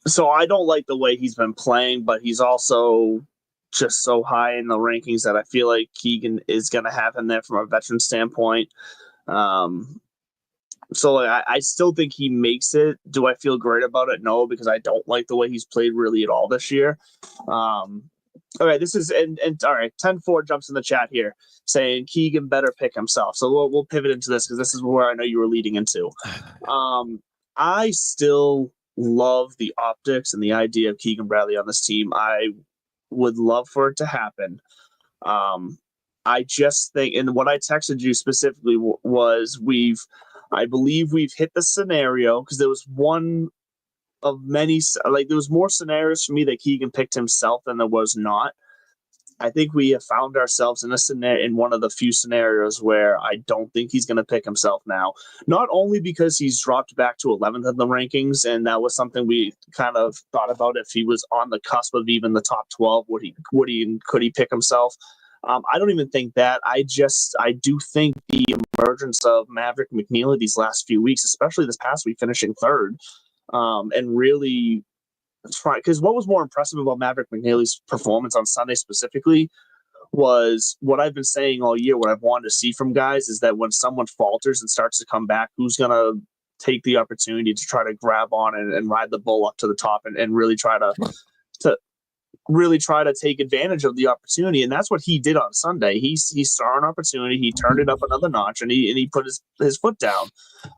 So I don't like the way he's been playing, but he's also just so high in the rankings that I feel like Keegan is going to have him there from a veteran standpoint. So I still think he makes it. Do I feel great about it? No, because I don't like the way he's played really at all this year. Okay, this is and all right. 10-4 jumps in the chat here saying Keegan better pick himself. So we'll pivot into this because this is where I know you were leading into. I still love the optics and the idea of Keegan Bradley on this team. I would love for it to happen. I just think, and what I texted you specifically was I believe we've hit the scenario, because there was one of many, like there was more scenarios for me that Keegan picked himself than there was not. I think we have found ourselves in one of the few scenarios where I don't think he's going to pick himself now. Not only because he's dropped back to 11th in the rankings, and that was something we kind of thought about if he was on the cusp of even the top 12, could he pick himself? I don't even think that. I do think the emergence of Maverick McNeely these last few weeks, especially this past week, finishing third, and really try, because what was more impressive about Maverick McNeely's performance on Sunday specifically was what I've been saying all year. What I've wanted to see from guys is that when someone falters and starts to come back, who's going to take the opportunity to try to grab on and ride the bull up to the top and really try to take advantage of the opportunity. And that's what he did on Sunday. He saw an opportunity, he turned it up another notch, and he put his foot down.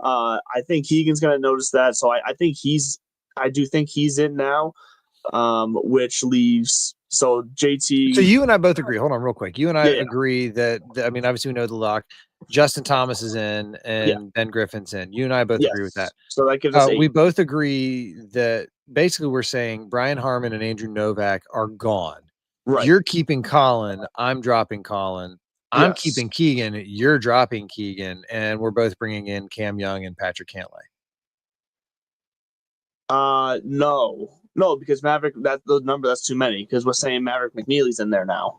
I think Keegan's going to notice that. So I do think he's in now, which leaves JT. So you and I both agree. Hold on, real quick. You and I agree that I mean, obviously we know the lock. Justin Thomas is in, and Ben Griffin's in. You and I both agree with that. So that gives us 8. We both agree that basically we're saying Brian Harmon and Andrew Novak are gone. Right. You're keeping Colin. I'm dropping Colin. I'm keeping Keegan. You're dropping Keegan, and we're both bringing in Cam Young and Patrick Cantlay. No, because Maverick, that's too many, because we're saying Maverick McNeely's in there now.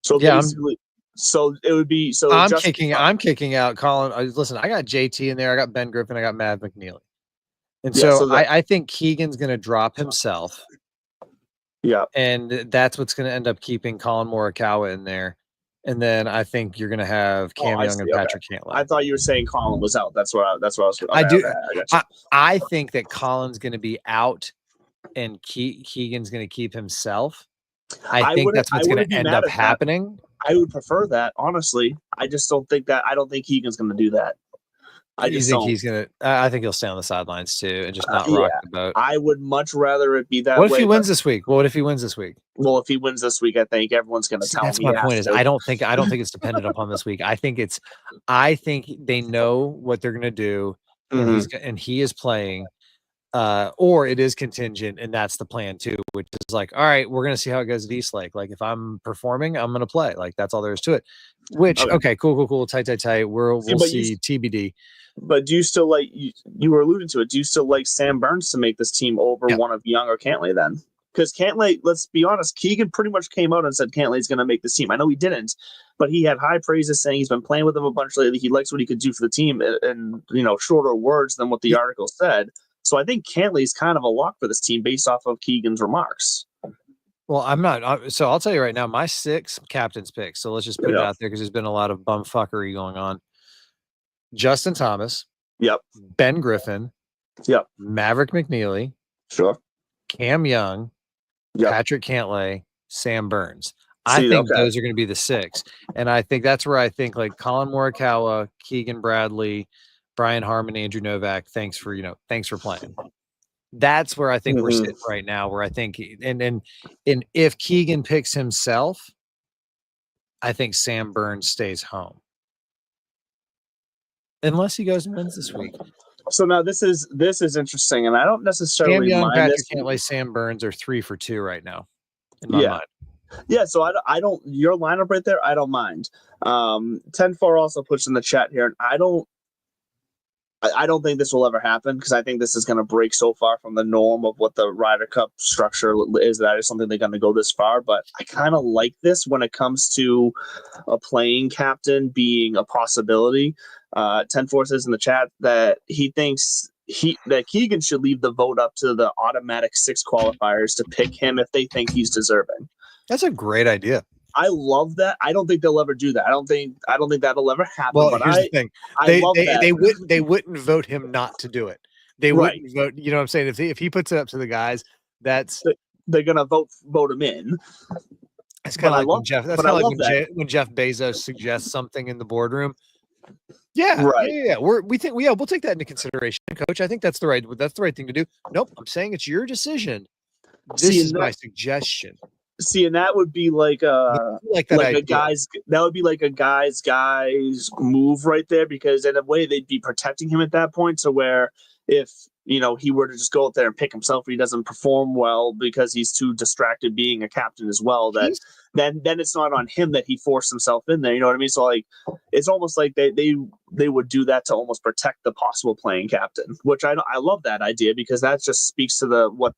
So basically, it would be I'm kicking out Colin. Listen, I got JT in there. I got Ben Griffin. I got Mav McNeely. And I think Keegan's going to drop himself. Yeah. And that's what's going to end up keeping Colin Morikawa in there. And then I think you're going to have Cam Young and Patrick Cantlay. I thought you were saying Colin was out. That's what I was. I think that Colin's going to be out and Keegan's going to keep himself. I think that's what's going to end up happening. I would prefer that, honestly. I just don't think that. I don't think Keegan's going to do that. I think he'll stay on the sidelines too and just not rock the boat. I would much rather it be that way. What if he wins this week? What if he wins this week? Well, if he wins this week, I think everyone's going to tell me. That's my point. Is I don't think it's dependent upon this week. I think they know what they're going to do, and he is playing, or it is contingent, and that's the plan too. Which is like, all right, we're going to see how it goes at East Lake. Like, if I'm performing, I'm going to play. Like, that's all there is to it. Which okay, cool, tight. We'll see TBD. But do you still like, you were alluding to it, do you still like Sam Burns to make this team over one of Young or Cantlay then? Because Cantlay, let's be honest, Keegan pretty much came out and said Cantlay's going to make this team. I know he didn't, but he had high praises saying he's been playing with him a bunch lately. He likes what he could do for the team and shorter words than what the article said. So I think Cantlay's kind of a lock for this team based off of Keegan's remarks. Well, I'm not. So I'll tell you right now, my 6 captain's picks. So let's just put it out there because there's been a lot of bumfuckery going on. Justin Thomas. Yep. Ben Griffin. Yep. Maverick McNeely. Sure. Cam Young. Yep. Patrick Cantlay. Sam Burns. I think those are going to be the 6. And I think that's where I think like Colin Morikawa, Keegan Bradley, Brian Harmon, Andrew Novak. Thanks for playing. That's where I think we're sitting right now, where I think and if Keegan picks himself, I think Sam Burns stays home. Unless he goes and wins this week. So now this is interesting, and I don't necessarily Cam Young, mind Patrick this. Cantlay, Sam Burns are 3 for 2 right now. In my mind. Yeah, so I don't your lineup right there, I don't mind. 10-4 also puts in the chat here, and I don't think this will ever happen because I think this is going to break so far from the norm of what the Ryder Cup structure is. That is something they're going to go this far, but I kind of like this when it comes to a playing captain being a possibility. 10-4 says in the chat that he thinks that Keegan should leave the vote up to the automatic 6 qualifiers to pick him if they think he's deserving. That's a great idea. I love that. I don't think they'll ever do that. I don't think that'll ever happen. Well, but here's the thing. They wouldn't vote him not to do it. They wouldn't vote. You know what I'm saying? If he puts it up to the guys, they're gonna vote him in. It's kind of like when Jeff. That's kind of like when Jeff Bezos suggests something in the boardroom. Yeah, Right. yeah. We'll take that into consideration, Coach. I think that's the right thing to do. Nope, I'm saying it's your decision. This is my suggestion. See, and that would be like a guy's move right there, because in a way they'd be protecting him at that point. So where if he were to just go out there and pick himself, and he doesn't perform well because he's too distracted being a captain as well, then it's not on him that he forced himself in there. You know what I mean? So like, it's almost like they would do that to almost protect the possible playing captain, which I love that idea, because that just speaks to what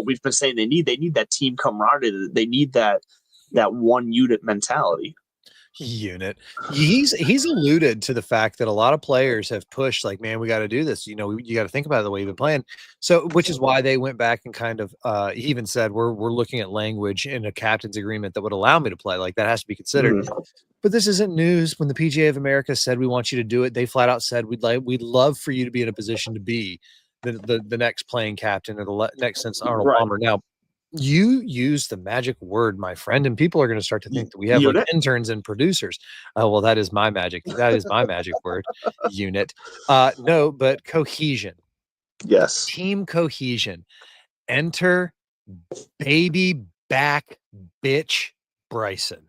we've been saying they need. They need that team camaraderie. They need that one unit mentality. He's alluded to the fact that a lot of players have pushed, like, man, we got to do this. You got to think about it the way you've been playing. So, which is why they went back and kind of, he even said, we're looking at language in a captain's agreement that would allow me to play. Like, that has to be considered. But this isn't news. When the PGA of America said, we want you to do it, they flat out said, we'd love for you to be in a position to be the next playing captain, or the next since Arnold Palmer. Now, you use the magic word, my friend, and people are going to start to think that we have like interns and producers. Oh, well, that is my magic. That is my magic word, unit. No, but cohesion. Yes. Team cohesion. Enter baby back bitch Bryson.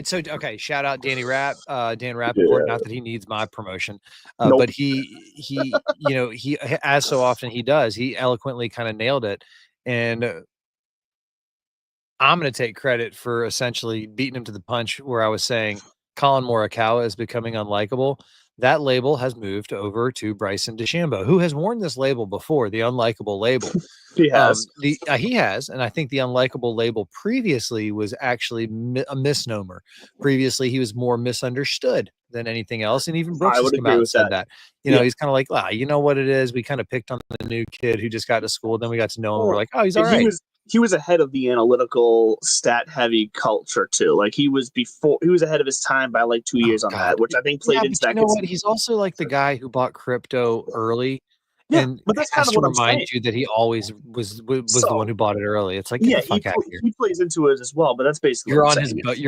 So okay, shout out Danny Dan Rappaport. Not that he needs my promotion, but he as so often he does, he eloquently kind of nailed it, and I'm going to take credit for essentially beating him to the punch where I was saying Colin Morikawa is becoming unlikable. That label has moved over to Bryson DeChambeau, who has worn this label before, the unlikable label. He has. He has, and I think the unlikable label previously was actually a misnomer. Previously, he was more misunderstood than anything else, and even Brooks has come out and said that. He's kind of like, you know what it is? We kind of picked on the new kid who just got to school, then we got to know him. We're like, oh, he's all right. He was ahead of the analytical, stat-heavy culture too. Like he was ahead of his time by like 2 years on that, which I think played into that. You know what? He's also like the guy who bought crypto early. Yeah, but that's kind of what I'm saying. Remind you that he always was the one who bought it early. It's like, get the fuck out of here. He plays into it as well, but that's basically you're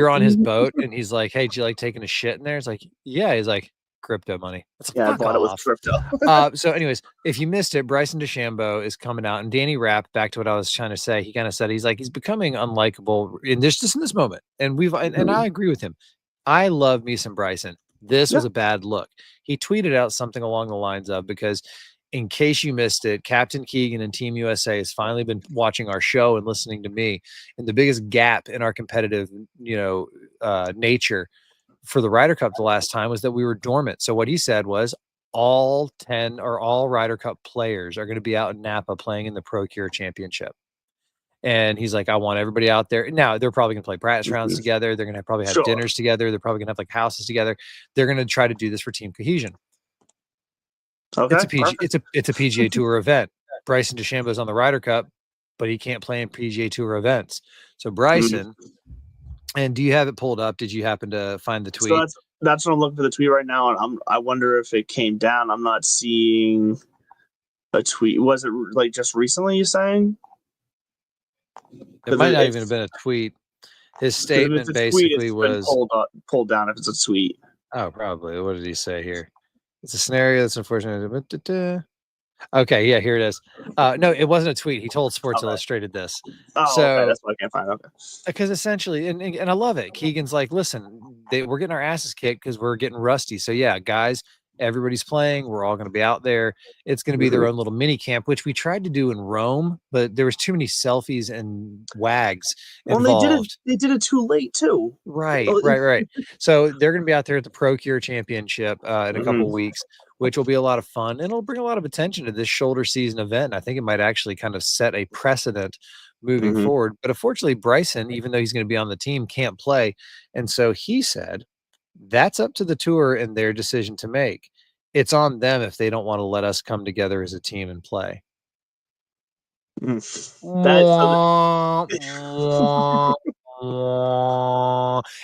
on his boat, and he's like, hey, do you like taking a shit in there? It's like, yeah. He's like, crypto money. I bought it with crypto. So anyways, if you missed it, Bryson DeChambeau is coming out, and Danny Rapp, back to what I was trying to say, he kind of said he's becoming unlikable in this moment. And and I agree with him. I love me some Bryson. This was a bad look. He tweeted out something along the lines of, because in case you missed it, Captain Keegan and Team USA has finally been watching our show and listening to me. And the biggest gap in our competitive, nature for the Ryder Cup the last time was that we were dormant. So what he said was all 10 or all Ryder Cup players are going to be out in Napa playing in the Pro Cure Championship. And he's like, I want everybody out there. Now, they're probably going to play practice rounds together. They're going to probably have dinners together. They're probably going to have like houses together. They're going to try to do this for team cohesion. Okay, it's a PGA Tour event. Bryson DeChambeau's on the Ryder Cup, but he can't play in PGA Tour events. So Bryson, and do you have it pulled up? Did you happen to find the tweet? So that's what I'm looking for, the tweet right now, and I wonder if it came down. I'm not seeing a tweet. Was it like just recently? You saying? It might not even have been a tweet. His statement basically was pulled down. If it's a tweet, oh, probably. What did he say here? It's a scenario that's unfortunate. Okay, yeah, here it is. No, it wasn't a tweet. He told Sports Illustrated this. Oh, okay, that's what I can't find. Okay. Because essentially, and I love it. Keegan's like, listen, we're getting our asses kicked because we're getting rusty. So yeah, guys, everybody's playing. We're all going to be out there. It's going to be their own little mini camp, which we tried to do in Rome, but there was too many selfies and wags involved. They did it too late too. Right. So they're going to be out there at the Pro Cure Championship in a couple weeks, which will be a lot of fun, and it'll bring a lot of attention to this shoulder season event. I think it might actually kind of set a precedent moving forward. But unfortunately, Bryson, even though he's going to be on the team, can't play. And so he said, that's up to the tour and their decision to make. It's on them if they don't want to let us come together as a team and play.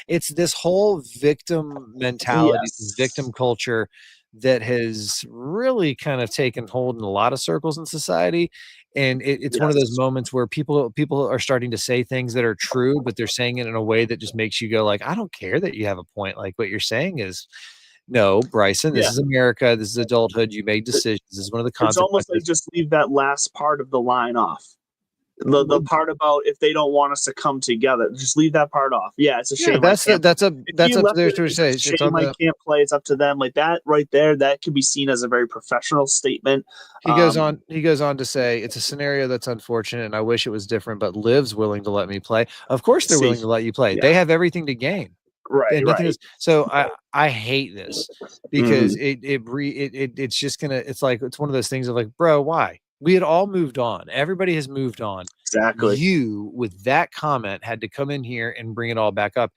It's this whole victim mentality, this Yes. victim culture that has really kind of taken hold in a lot of circles in society. And it's one of those Yes. moments where people are starting to say things that are true, but they're saying it in a way that just makes you go like, I don't care that you have a point. Like what you're saying is, no, Bryson, this Yeah. is America. This is adulthood. You made decisions. This is one of the It's almost like consequences. just leave that last part of the line off. The part about if they don't want us to come together, just leave that part off. Yeah, it's a Yeah, shame. that's If up to you their left it, interpretation. it's a It's shame on I the can't play. It's up to them. Like that right there, that could be seen as a very professional statement. He goes on to say, "It's a scenario that's unfortunate, and I wish it was different, but Liv's willing to let me play. Of course, they're willing to let you play. Yeah. They have everything to gain. They have nothing Right. to, so I hate this because it's just gonna, it's like, it's one of those things of like, bro, why? We had all moved on. Everybody has moved on. Exactly. You, with that comment, had to come in here and bring it all back up.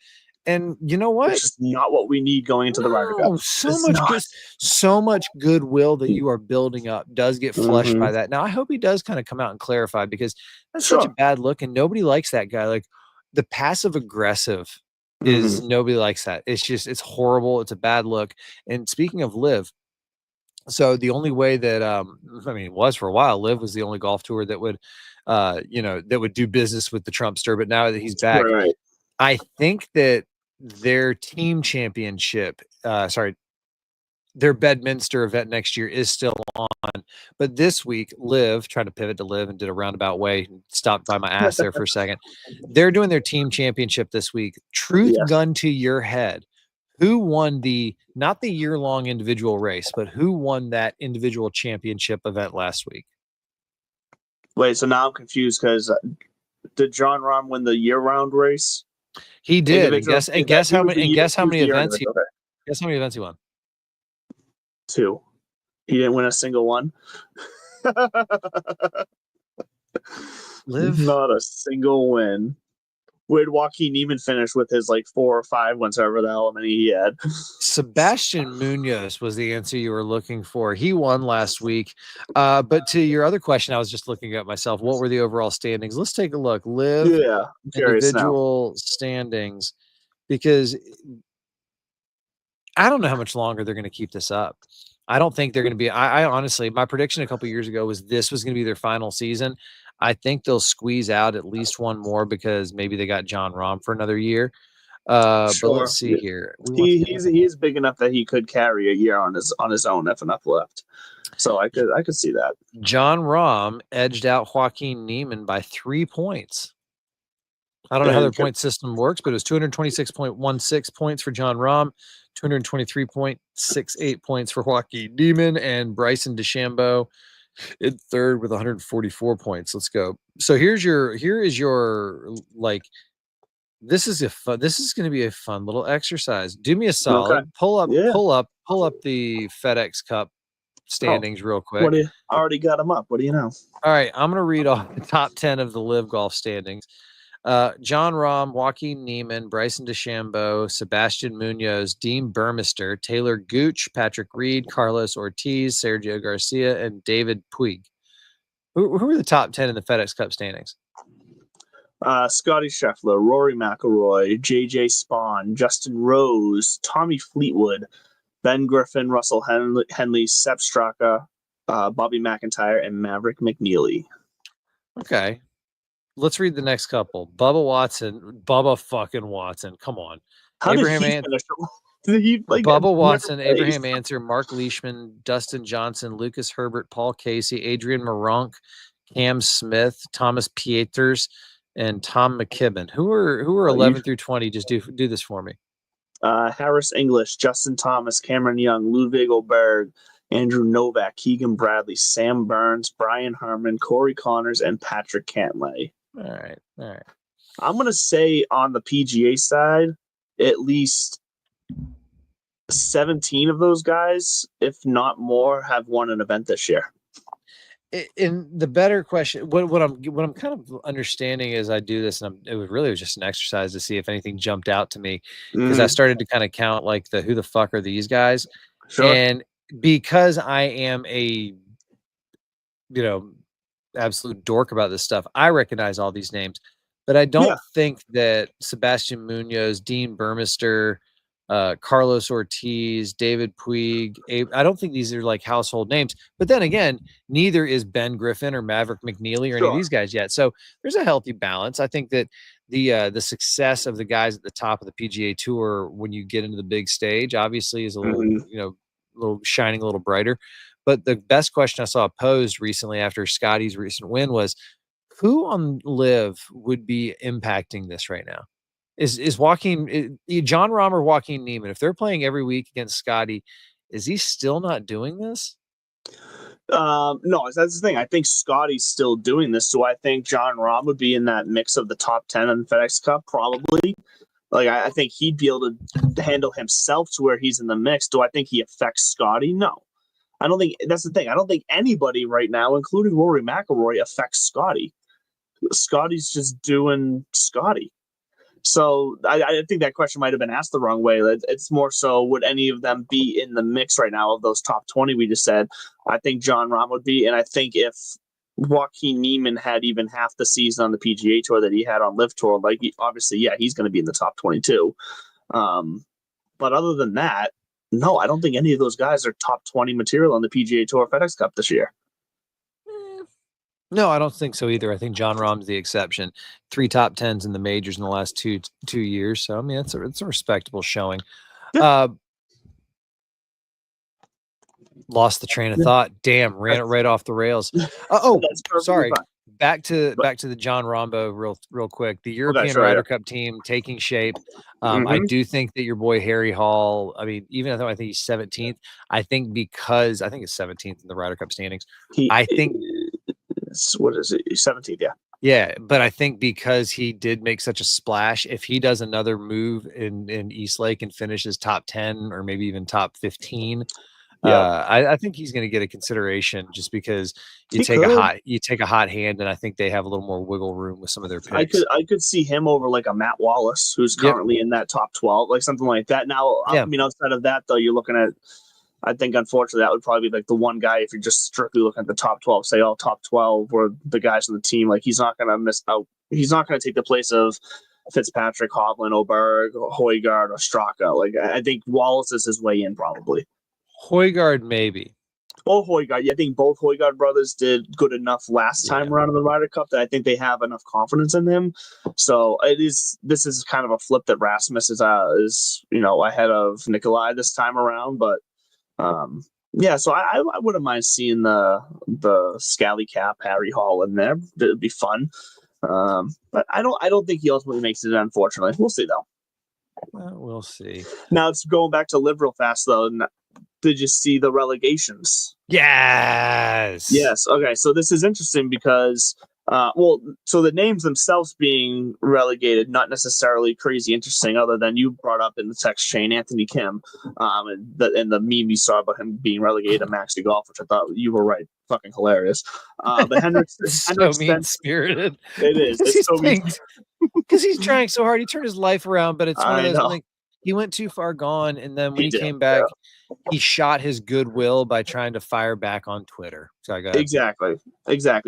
And you know what? It's just not what we need going into the Ryder Cup. No, so It's much not. good, so much goodwill that you are building up does get flushed by that. Now, I hope he does kind of come out and clarify, because that's such a bad look, and nobody likes that guy. Like the passive aggressive is, nobody likes that. It's just, it's horrible. It's a bad look. And speaking of Liv, so the only way that I mean, it was for a while, Liv was the only golf tour that would that would do business with the Trumpster, but now that he's back, Right. I think that their team championship, their Bedminster event next year is still on. But this week, Liv, trying to pivot to Liv and did a roundabout way, stopped by my ass there for a second. They're doing their team championship this week. Truth gun to your head. Who won not the year-long individual race, but who won that individual championship event last week? Wait, so now I'm confused because did John Rahm win the year-round race? He did. And guess how many events he won? 2. He didn't win a single one. Liv, not a single win. Where'd Joaquin Neiman finish with his like 4 or 5 whatever the hell many he had? Sebastian Munoz was the answer you were looking for. He won last week. But to your other question, I was just looking at myself. What were the overall standings? Let's take a look. Liv individual standings, because I don't know how much longer they're going to keep this up. I don't think they're going to be. I honestly, my prediction a couple years ago was this was going to be their final season. I think they'll squeeze out at least one more, because maybe they got John Rahm for another year. But let's see here. He is big enough that he could carry a year on his own if enough left. So I could see that. John Rahm edged out Joaquin Neiman by 3 points. I don't know how their point system works, but it was 226.16 points for John Rahm, 223.68 points for Joaquin Neiman, and Bryson DeChambeau in third with 144 points. Let's go. So here is your like, this is going to be a fun little exercise. Do me a solid. Okay. Pull up the FedEx Cup standings real quick. I already got them up. What do you know? All right, I'm going to read off the top 10 of the LIV Golf standings. John Rahm, Joaquin Neiman, Bryson DeChambeau, Sebastian Munoz, Dean Burmester, Taylor Gooch, Patrick Reed, Carlos Ortiz, Sergio Garcia, and David Puig. Who are the top 10 in the FedEx Cup standings? Scotty Scheffler, Rory McIlroy, JJ Spawn, Justin Rose, Tommy Fleetwood, Ben Griffin, Russell Henley, Sepp Straka, Bobby McIntyre, and Maverick McNeely. Okay. Let's read the next couple. Bubba fucking Watson. Come on. Bubba Watson, Abraham Answer, Mark Leishman, Dustin Johnson, Lucas Herbert, Paul Casey, Adrian Maronk, Cam Smith, Thomas Pieters, and Tom McKibben. Who are 11 through 20? Just do this for me. Harris English, Justin Thomas, Cameron Young, Ludwig Oberg, Andrew Novak, Keegan Bradley, Sam Burns, Brian Harmon, Corey Connors, and Patrick Cantlay. All right. I'm going to say on the PGA side, at least 17 of those guys, if not more, have won an event this year. In the better question, what I'm kind of understanding as I do this, and it was just an exercise to see if anything jumped out to me, because I started to kind of count like who the fuck are these guys, and because I am a absolute dork about this stuff, I recognize all these names. But I don't think that Sebastian Munoz, Dean Burmester, Carlos Ortiz, David Puig, I don't think these are like household names. But then again, neither is Ben Griffin or Maverick McNeely or any of these guys yet. So there's a healthy balance. I think that the success of the guys at the top of the PGA Tour when you get into the big stage obviously is a little, little shining a little brighter. But the best question I saw posed recently after Scotty's recent win was, who on LIV would be impacting this right now? Is Joaquin, John Rahm or Joaquin Neiman, if they're playing every week against Scotty, is he still not doing this? No, that's the thing. I think Scotty's still doing this. So I think John Rahm would be in that mix of the top 10 in the FedEx Cup, probably. Like, I think he'd be able to handle himself to where he's in the mix. Do I think he affects Scotty? No. I don't think that's the thing. I don't think anybody right now, including Rory McIlroy, affects Scotty. Scotty's just doing Scotty. So I think that question might have been asked the wrong way. It's more so, would any of them be in the mix right now of those top 20 we just said? I think John Rahm would be. And I think if Joaquin Neiman had even half the season on the PGA Tour that he had on LIV Tour, like, obviously, he's going to be in the top 22. But other than that, no, I don't think any of those guys are top 20 material on the PGA Tour FedEx Cup this year. No, I don't think so either. I think John Rahm's the exception. 3 top 10s in the majors in the last two years. So I mean, it's a respectable showing. Lost the train of thought. Damn, ran it right off the rails. Sorry. Fine. Back to the John Rombo real quick. The European Ryder Cup team taking shape. I do think that your boy Harry Hall, I mean, even though I think he's 17th, I think it's 17th in the Ryder Cup standings. What is it? 17th, yeah. Yeah, but I think because he did make such a splash, if he does another move in East Lake and finishes top 10 or maybe even top 15, I think he's going to get a consideration just because you take a hot hand, and I think they have a little more wiggle room with some of their picks. I could see him over like a Matt Wallace, who's currently in that top 12, like something like that. Now, I mean, outside of that, though, you're looking at, I think, unfortunately, that would probably be like the one guy, if you're just strictly looking at the top 12, say all top 12 or the guys on the team, like he's not going to miss out. He's not going to take the place of Fitzpatrick, Hovland, Oberg, Højgaard, or Straka. Like, I think Wallace is his way in, probably. Højgaard, maybe. Oh, Højgaard. Yeah, I think both Højgaard brothers did good enough last time around in the Ryder Cup that I think they have enough confidence in him. So this is kind of a flip that Rasmus is ahead of Nikolai this time around, but. So I wouldn't mind seeing the Scally Cap Harry Hall in there. It'd be fun. But I don't think he ultimately makes it, unfortunately. We'll see though. We'll see. Now it's going back to LIV real fast though. Did you see the relegations? Yes. Okay. So this is interesting because so the names themselves being relegated, not necessarily crazy interesting, other than you brought up in the text chain, Anthony Kim, and the meme you saw about him being relegated to Maxi Golf, which I thought you were right, fucking hilarious. But Henrik so mean-spirited. It is. It's so mean. Because he's trying so hard. He turned his life around, but it's one of those things. He went too far gone, and then when he came back, he shot his goodwill by trying to fire back on Twitter. So Exactly.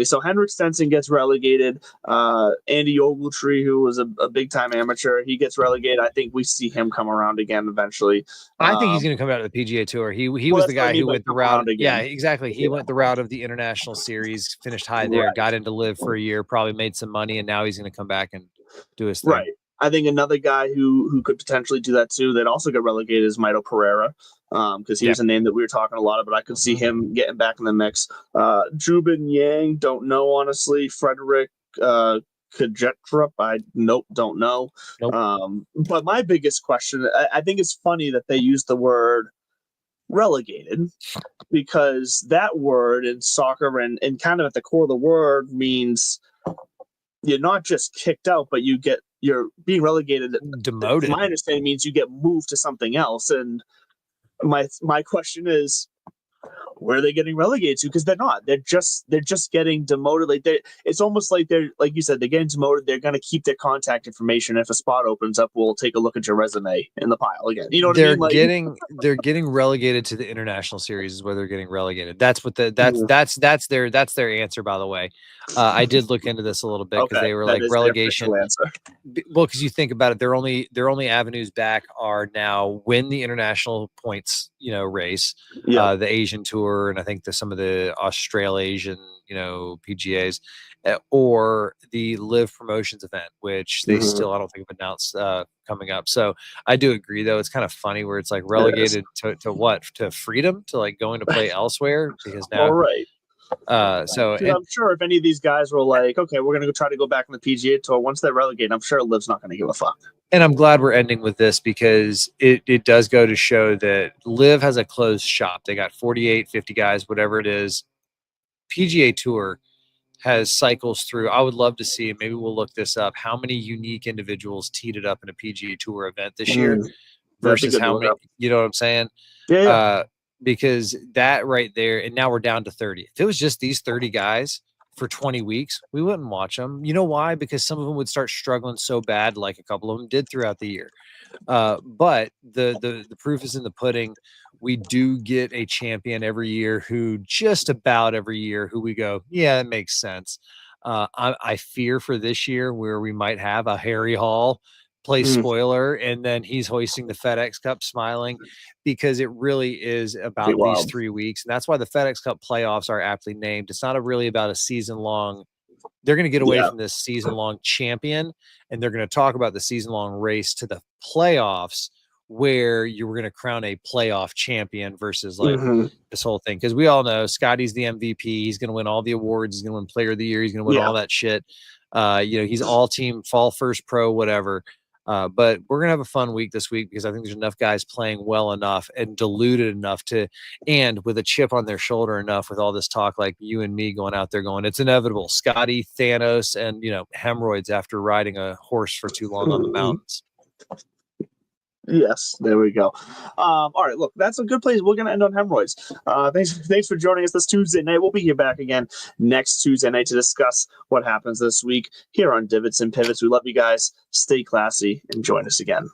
So Henrik Stenson gets relegated. Andy Ogletree, who was a big-time amateur, he gets relegated. I think we see him come around again eventually. I think he's going to come out of the PGA Tour. He was the guy who went the route. Yeah, exactly. He went the route of the International Series, finished high there, got into LIV for a year, probably made some money, and now he's going to come back and do his thing. Right. I think another guy who could potentially do that too, that also got relegated, is Mito Pereira, because he was a name that we were talking a lot about. I could see him getting back in the mix. Jubin Yang, don't know, honestly. Frederick Kajetrup, don't know. Nope. But my biggest question, I think it's funny that they use the word relegated, because that word in soccer and kind of at the core of the word means you're not just kicked out, but you're being relegated. Demoted. My understanding means you get moved to something else. And my question is, where are they getting relegated to? Because they're not. They're just getting demoted. Like it's almost like they're, like you said, they're getting demoted. They're going to keep their contact information. If a spot opens up, we'll take a look at your resume in the pile again. You know what I mean? Like, they're getting relegated to the international series is where they're getting relegated. That's what that's their answer. By the way, I did look into this a little bit because they were like relegation. Well, because you think about it, their only avenues back are now win the international points, race, the Asian Tour, and I think some of the Australasian, PGAs, or the LIV Promotions event, which they still, I don't think, have announced coming up. So I do agree, though. It's kind of funny where it's like relegated to what? To freedom, to like going to play elsewhere, because now. All right. So I'm sure if any of these guys were like, okay, we're going to try to go back on the PGA Tour, once they're relegated, I'm sure LIV's not going to give a fuck. And I'm glad we're ending with this because it does go to show that LIV has a closed shop. They got 48, 50 guys, whatever it is. PGA Tour has cycles through. I would love to see, maybe we'll look this up, how many unique individuals teed it up in a PGA Tour event this year versus how many, you know what I'm saying? Yeah. Because that right there, and now we're down to 30. If it was just these 30 guys for 20 weeks, we wouldn't watch them. You know why? Because some of them would start struggling so bad, like a couple of them did throughout the year. But the proof is in the pudding. We do get a champion every year who just about every year who we go, yeah, that makes sense. I fear for this year where we might have a Harry Hall play spoiler, and then he's hoisting the FedEx Cup smiling, because it really is about these 3 weeks. And that's why the FedEx Cup playoffs are aptly named. It's not really about a season long. They're going to get away from this season long champion, and they're going to talk about the season long race to the playoffs, where you were going to crown a playoff champion versus like this whole thing. Because we all know Scotty's the MVP. He's going to win all the awards. He's going to win player of the year. He's going to win all that shit. He's all team, fall first pro, whatever. But we're going to have a fun week this week because I think there's enough guys playing well enough and diluted enough and with a chip on their shoulder enough with all this talk, like you and me going out there going, it's inevitable. Scotty, Thanos, and, hemorrhoids after riding a horse for too long on the mountains. Yes, there we go. All right, look, that's a good place. We're going to end on hemorrhoids. Thanks for joining us this Tuesday night. We'll be here back again next Tuesday night to discuss what happens this week here on Divots and Pivots. We love you guys. Stay classy and join us again.